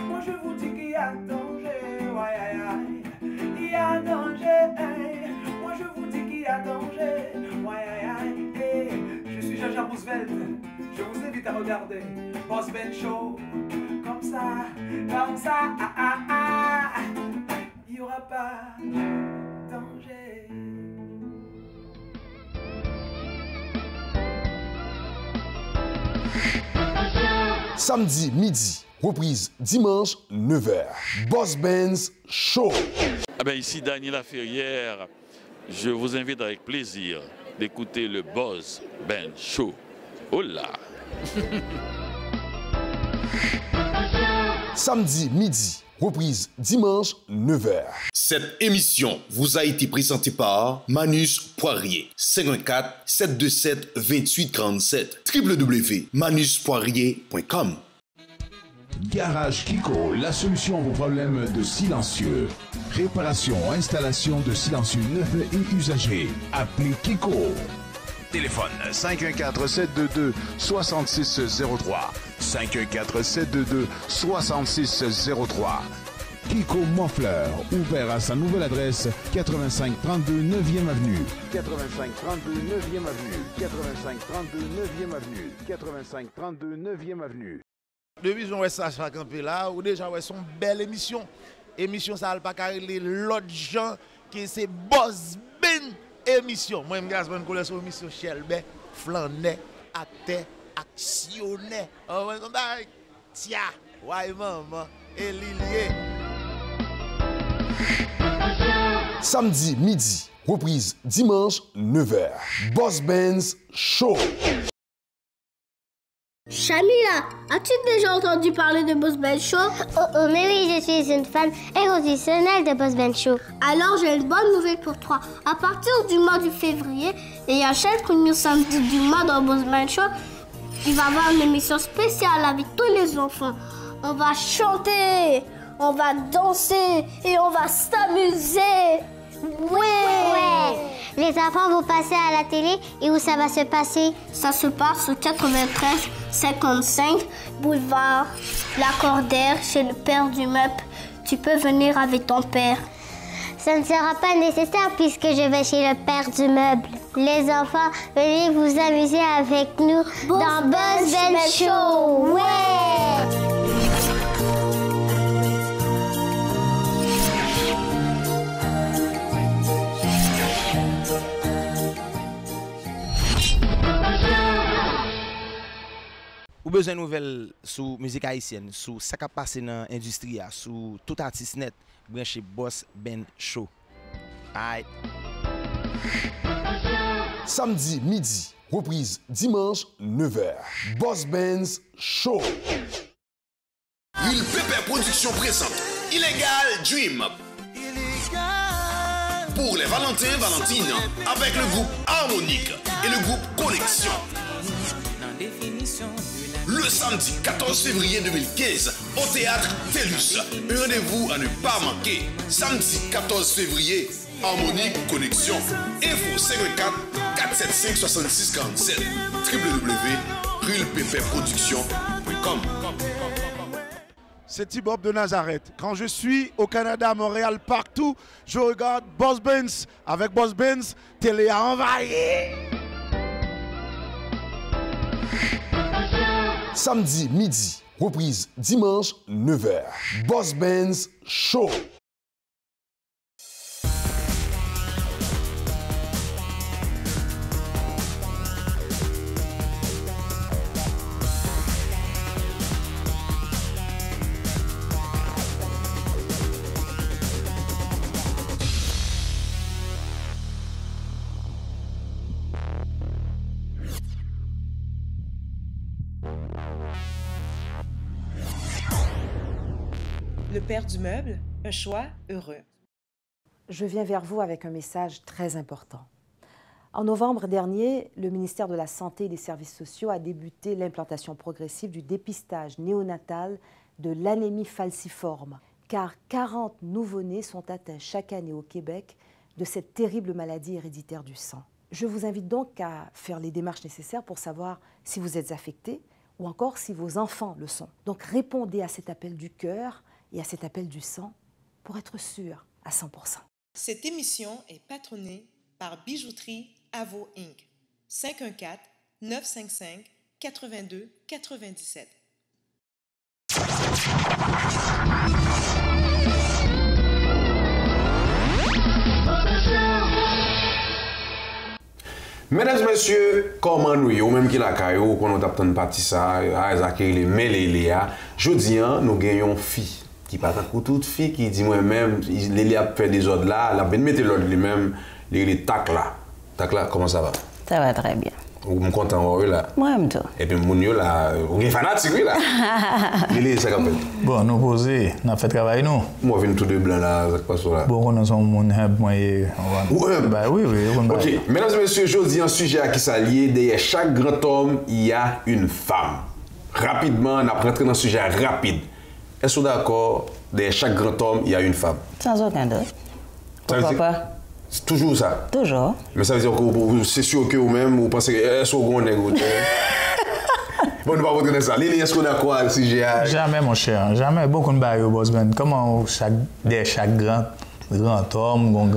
Moi je vous dis qu'il y a danger, il y a danger, moi je vous dis qu'il y a danger, je suis Jean-Jacques Roosevelt, je vous invite à regarder Boss Ben Show, comme ça, il n'y aura pas danger. Samedi midi, reprise dimanche 9h. Boss Benz Show. Ah ben ici Daniela Ferrière, je vous invite avec plaisir d'écouter le Boss Ben Show. Oh là! Samedi midi, reprise dimanche 9h. Cette émission vous a été présentée par Manus Poirier. 54 727 28 47. www.manuspoirier.com. Garage Kiko, la solution à vos problèmes de silencieux. Réparation, installation de silencieux neufs et usagés. Appelez Kiko. Téléphone 514-722-6603. 514-722-6603. Kiko Moffleur, ouvert à sa nouvelle adresse 8532 9e Avenue. 8532 9e Avenue. 8532 9e Avenue. 8532 9e Avenue. Depuis que Sacha campé là, ou déjà son belle émission. Émission ça va pas carrer l'autre gens qui c'est Boss Ben émission. Moi je me connais sur émission Shelbe, flanait, acteur, actionnaire. Oh ouais, tiens, ouais maman, et Lilier. Samedi midi, reprise dimanche 9h. Boss Benz Show. Shamila, as-tu déjà entendu parler de Boss Ben Show? Oh, mais oui, je suis une fan inconditionnelle de Boss Ben Show. Alors, j'ai une bonne nouvelle pour toi. À partir du mois de février, et à chaque premier samedi du mois dans Boss Ben Show, il va y avoir une émission spéciale avec tous les enfants. On va chanter, on va danser et on va s'amuser. Ouais. Les enfants vont passer à la télé et où ça va se passer? Ça se passe au 93-55 boulevard Lacordaire chez le père du meuble. Tu peux venir avec ton père. Ça ne sera pas nécessaire puisque je vais chez le père du meuble. Les enfants, venez vous amuser avec nous dans Boss Ben Show. Ouais! Ou besoin de nouvelles sur musique haïtienne, sur ce qui a passé dans l'industrie, sur tout artiste net, branchez Boss Ben Show. Aïe. Samedi midi, reprise dimanche 9h. Boss Benz Show. Une Pépère Production présente Illégal Dream. Pour les Valentins, Valentines, avec le groupe Harmonique et le groupe Connexion. Le samedi 14 février 2015, au théâtre TELUS. Un rendez-vous à ne pas manquer. Samedi 14 février, Harmonique Connexion. Info 54 475 66 47. www.rulpépèreproduction.com. C'est T-Bob de Nazareth. Quand je suis au Canada, à Montréal, partout, je regarde Boss Benz. Avec Boss Benz, télé a envahi. Samedi midi, reprise dimanche 9h. Boss Benz Show. Le père du meuble, un choix heureux. Je viens vers vous avec un message très important. En novembre dernier, le ministère de la Santé et des Services sociaux a débuté l'implantation progressive du dépistage néonatal de l'anémie falciforme, car 40 nouveau-nés sont atteints chaque année au Québec de cette terrible maladie héréditaire du sang. Je vous invite donc à faire les démarches nécessaires pour savoir si vous êtes affecté ou encore si vos enfants le sont. Donc répondez à cet appel du cœur et à cet appel du sang pour être sûr à 100%. Cette émission est patronnée par Bijouterie Avo Inc. 514-955-82-97. Mesdames et messieurs, comment nous ou même qui la caillou, qu'on a obtenu partie ça, à Zachary les Méléléa, je dis, nous gagnons fille. Qui pas tant toute fille qui dit moi-même, il a fait des ordres là, il a bien mettre l'ordre lui-même, les tac là. Tac là, comment ça va? Ça va très bien. Vous me content voir là? Moi-même tout. Et puis mon yo là, vous êtes fanatique là? Il est ça qu'appelle. Bon, nous poser, on a fait travail nous. Moi je viens tout de blanc là, ça passe là. Bon, nous sommes mon hub moi bah oui. OK, mesdames et messieurs, je dis un sujet à qui s'allier, derrière chaque grand homme, il y a une femme. Rapidement, on a rentré dans un sujet rapide. Est-ce que d'accord, derrière chaque grand homme, il y a une femme? Sans aucun doute. Pourquoi pas? C'est toujours ça? Toujours. Mais ça veut dire que c'est sûr que vous-même, vous pensez que est-ce qu'on est bon, nous ne pas rentrer dans ça. Lili, est-ce qu'on est d'accord à ce sujet? Jamais, mon cher. Jamais. Beaucoup de barrières, Boss Ben. Comment derrière chaque grand homme, une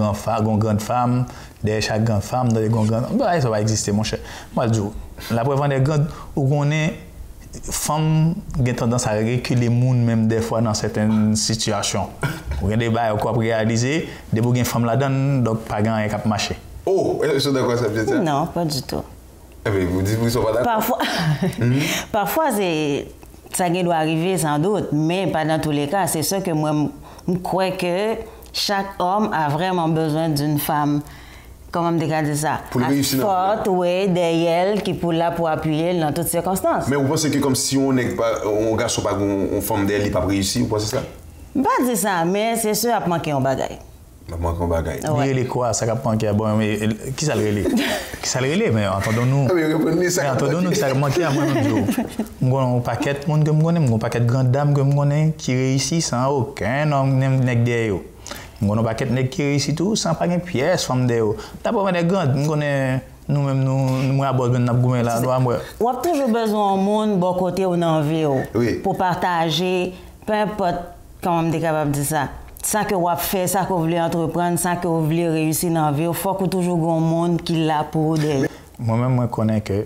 grande femme, derrière chaque grande femme, derrière une grande... Bah, ça va exister, mon cher. Moi, je dis, la preuve des grandes où on est... Femmes ont tendance à reculer les gens même des fois dans certaines situations. Vous avez des bails pour réaliser, des fois une femme là-dedans, donc pas grand qui a marché. Oh, est-ce que d'accord ça veut dire? Non, pas du tout. Mais vous dites que vous ne sont pas d'accord? Parfois ça doit arriver sans doute, mais pas dans tous les cas. C'est sûr que moi, je crois que chaque homme a vraiment besoin d'une femme. Comment me dire ça? Pour réussir forte, oui, derrière, qui pour là pour appuyer dans toutes circonstances. Mais vous pensez que comme si on n'est pas, on garçon pas une femme d'elle, il pas réussi, vous pensez ça? Pas dire ça, mais c'est sûr à manquer un bagage. À manquer un bagage. Il est quoi? Ça va manquer bon, mais qui ça le relève? Qui ça le relève? Mais entendons-nous. Entendons-nous que ça manque à moi même. Moi, un paquet de monde que je connais, un paquet de grandes dames que je connais qui réussissent sans aucun homme n'est derrière. On a un paquet de qui réussit tout sans pas une pièce femme de eux. D'abord des grandes, on connaît nous-mêmes nous à bord de n'a goumé là, on a toujours besoin de monde bon côté ou dans vie pour partager, peu importe comment on est capable de dire ça. Ça que vous faites, ça que vous voulez entreprendre, ça que vous voulez réussir dans la vie, il faut que toujours un monde qui l'a pour vous. Moi-même je connais que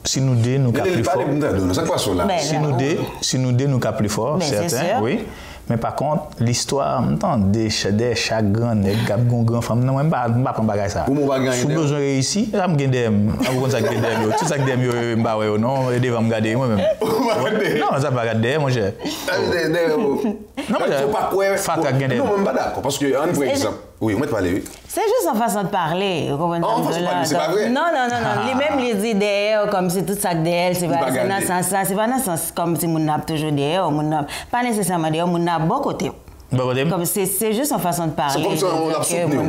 si nous deux nous capons plus fort. Ça passe là. Si nous deux nous capons plus fort, certain, oui. Mais par contre, l'histoire, des chagrins, des grands femmes, non, je ne vais pas prendre bagage ça. Si vous besoin de réussir, je vais me gagner. Tout ça que je vais me gagner, non, je vais me garder moi-même. Non, ça ne va pas garder, mon cher. Non, mais il ne faut pas quoi. Non, je ne suis pas d'accord. Parce que, par exemple, oui, on va te parler. C'est juste en façon de parler. C'est pas vrai. Non. Lui-même, il dit derrière, comme si tout ça derrière, c'est pas dans ce sens-là. C'est pas dans ce sens comme si on a toujours derrière, pas nécessairement derrière, on a bon côté. Comme c'est juste en façon de parler. C'est comme ça on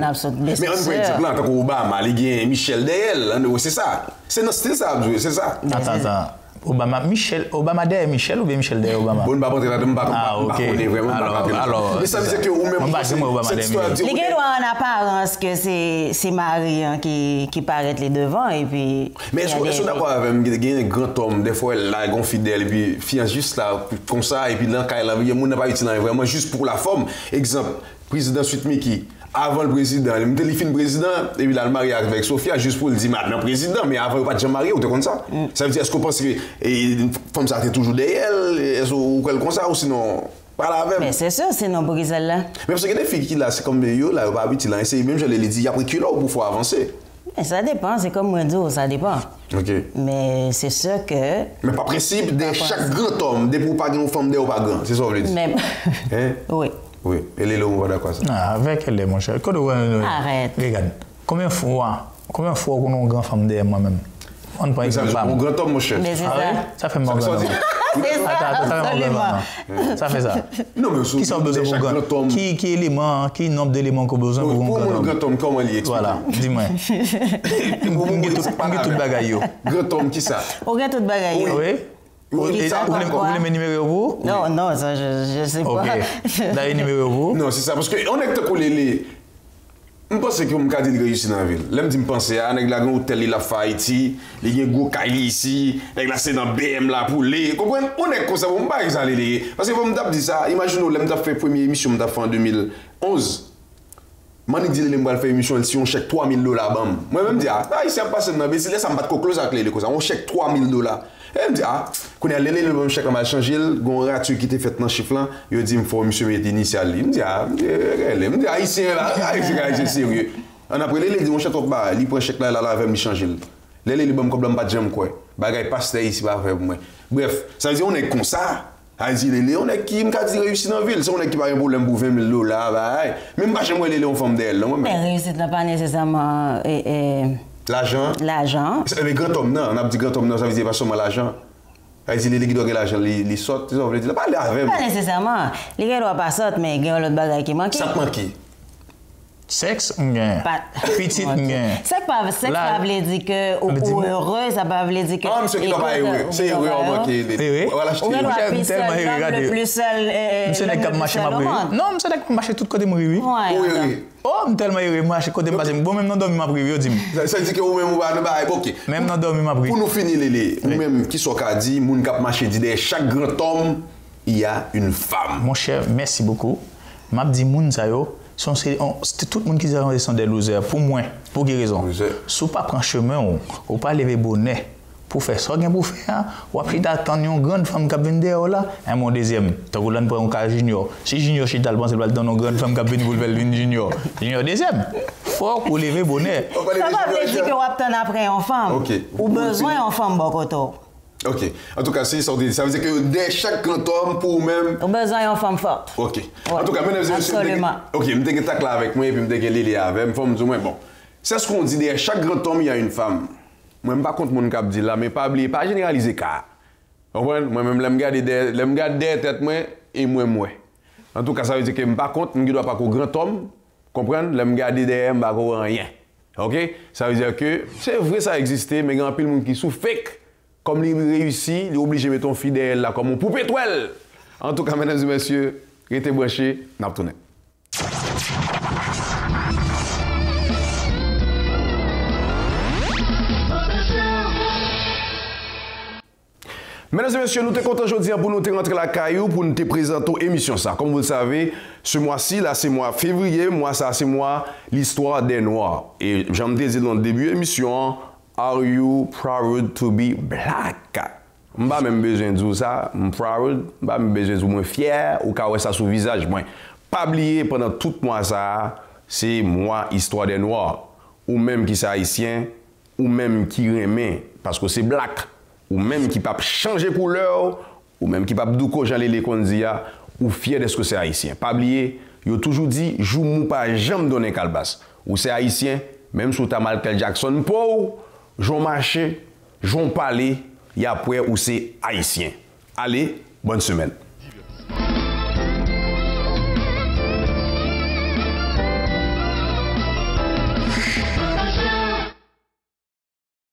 a soutenu. Mais on peut exemple, en tant qu'Obama, il y a Michel derrière, c'est ça. C'est ça, c'est ça. Attends. Obama derrière Michel ou bien Michel derrière Obama? Bon, ok. Alors, mais ça veut dire que vous même cette histoire dit. Les gars doivent en apparence que c'est Marie qui paraît les devants et puis. Mais est-ce que d'accord avec un grand homme, des fois là, il est fidèle et puis fiance juste là comme ça et puis là quand il y a n'a pas utilisé vraiment juste pour la forme. Exemple, président Suite Mickey. Avant le président, il était le président, et puis il a le marié avec Sophia juste pour le dire maintenant président, mais avant il n'a pas déjà marié, ou comme ça. Ça veut dire, est-ce qu'on pense que une femme ça était toujours derrière elle, est-ce qu'on comme ça, ou sinon, pas la même? Mais c'est sûr, sinon pour celle-là. Mais parce que des filles qui là, c'est comme yo, là, pas habitué, là, même je l'ai dit, il y a pris kilo pour pouvoir avancer. Mais ça dépend, c'est comme moi dire, ça dépend. Ok. Mais c'est sûr que. Mais par principe, de chaque grand homme, de pour pas une femme de ou pas grand, c'est ça que vous voulez dire? Même. Oui. Oui, elle est là, on va d'accord ça. Avec elle, mon cher. Arrête. Regarde, combien de fois qu'on a une grande femme derrière moi-même? On ne prend pas un grand homme, mon cher. Mais c'est ça. Ça fait mon grand homme. Ça fait ça. Non, mais qui sont besoin pour grand homme? Qui élément, qui nombre d'éléments qu'on a besoin pour un grand homme? Comment il explique? Voilà, dis-moi. On a tout bagaille. Grand homme, qui ça? On a tout bagaille. Oui. Vous voulez mes numéros vous? Non, ça, je sais pas. Ok. D'ailleurs, les numéros vous? Non, c'est ça. Parce qu'on est que les. Je pense que je vais réussir dans la ville. Là, je pense à un hôtel, il a fait Haïti, il y a un gros cahier ici, il y a un BM là pour les. Comprenez? On est comme ça, on ne peut pas aller. Parce que je me dis ça, imaginez, je fait la première émission en 2011. Je me dis que je vais faire une émission si on chèque $3,000. Moi-même, je dis, ici, on passe dans la ville, ça me bat de close avec les causes. On chèque $3,000. Et je me dis, quand il y a le chèque, on va changer, il y a un rature qui était fait dans le chiffre là, il dit, il faut monsieur mettre initial. Il me dit, ici, c'est sérieux. Après, il dit, mon chèque, il prend le chèque là, il va changer. Il dit, comme je ne pas de j'aime quoi. Il passe ici, pas faire pour moi. Bref, ça veut dire, on est comme ça. On est qui m'a dit réussir dans la ville, on est qui pas un problème pour $20,000, même pas chez moi les femmes d'elle. Mais réussite n'a pas nécessairement l'argent. Mais grand homme non, on a dit grand homme non, ça veut dire pas seulement l'argent. Ça veut dire les gars doivent l'argent, les sortent, ça veut dire pas avec. Pas nécessairement. Les gars doivent pas sortir mais il y a l'autre bagage qui manque. Ça manque. Sexe, petite, ça ne veut dire que ou heureux, ça ne veut dire que. Ah, monsieur qui doit pas heureux. C'est heureux, on manque. Voilà, je t'ai tellement heureux. Le plus seul. Monsieur n'est pas marché ma brûlée. Non, monsieur n'est pas marché tout côté mon oui. Oui. Oh, je tellement heureux, moi, je côté passé. Bon, même non dormi ma brûlée, dis-moi. Ça veut dire que vous même OK. Même non dormi ma brûlée. Pour nous finir les, ou même qui soit qu'a dit, moun cap marché dit chaque grand homme, il y a une femme. Mon cher, merci beaucoup. M'a dit moun ça yo. C'est tout le monde qui sont des losers. Pour moi, pour quelle raison? Si vous ne prenez pas chemin, ou pas lever bonnet pour faire ça, pour faire, ou après d'attendre une grande femme qui vient derrière là, et mon deuxième, tu vas prendre un cas junior. Si junior chez Talban, c'est pas le temps une grande femme qui vient pour faire une junior. Junior deuxième. Faut pour lever bonnet. Ça va dire que vous attendez après une femme. Ou besoin d'une femme beaucoup. Ok. En tout cas, c'est ça. Ça veut dire que dès chaque grand homme, pour même. On a besoin d'une femme forte. Ok. En tout cas, mesdames et messieurs, ok, je vais là avec moi et puis je vais Lili avec moi. Je me dis, bon, c'est ce qu'on dit, derrière chaque grand homme, il y a une femme. Moi, je ne sais pas contre mon cap dit là, mais pas oublier, pas généraliser car. Moi-même, je me garde derrière tête moi et moi. En tout cas, ça veut dire que je ne sais pas contre, je ne dois pas qu'au grand homme, comprendre, je me garde derrière, je ne dois pas rien. Ok? Ça veut dire que c'est vrai, ça existe, mais il y a un peu de monde qui souffre fake. Comme il réussit, il est obligé de mettre ton fidèle là comme un poupée étoile. En tout cas, mesdames et messieurs, restez branchés, n'a pas tourné. Mesdames et messieurs, nous sommes contents aujourd'hui pour nous rentrer la caillou pour nous présenter l'émission ça. Comme vous le savez, ce mois-ci, là, c'est mois février, mois ça, c'est mois l'histoire des Noirs. Et j'en ai dit dans le début de l'émission, Are you proud to be black? Je n'ai pas même besoin de dire ça, je suis proud, je n'ai pas même besoin de dire fier, ou quand ça sur le visage. Pas oublier pendant tout mois ça, c'est moi, histoire des Noirs. Ou même qui sont haïtiens, ou même qui remet, parce que c'est black, ou même qui ne peut pas changer de couleur, ou même qui ne peut pas douco Jean Lélé Kondia, ou fier de ce que c'est haïtien. Pas oublier, il a toujours dit, je ne peux pas jamais donner calbas. Ou c'est haïtien, même si tu as Michael Jackson, pour, j'en marché, j'en parler, et après, ou c'est haïtien. Allez, bonne semaine.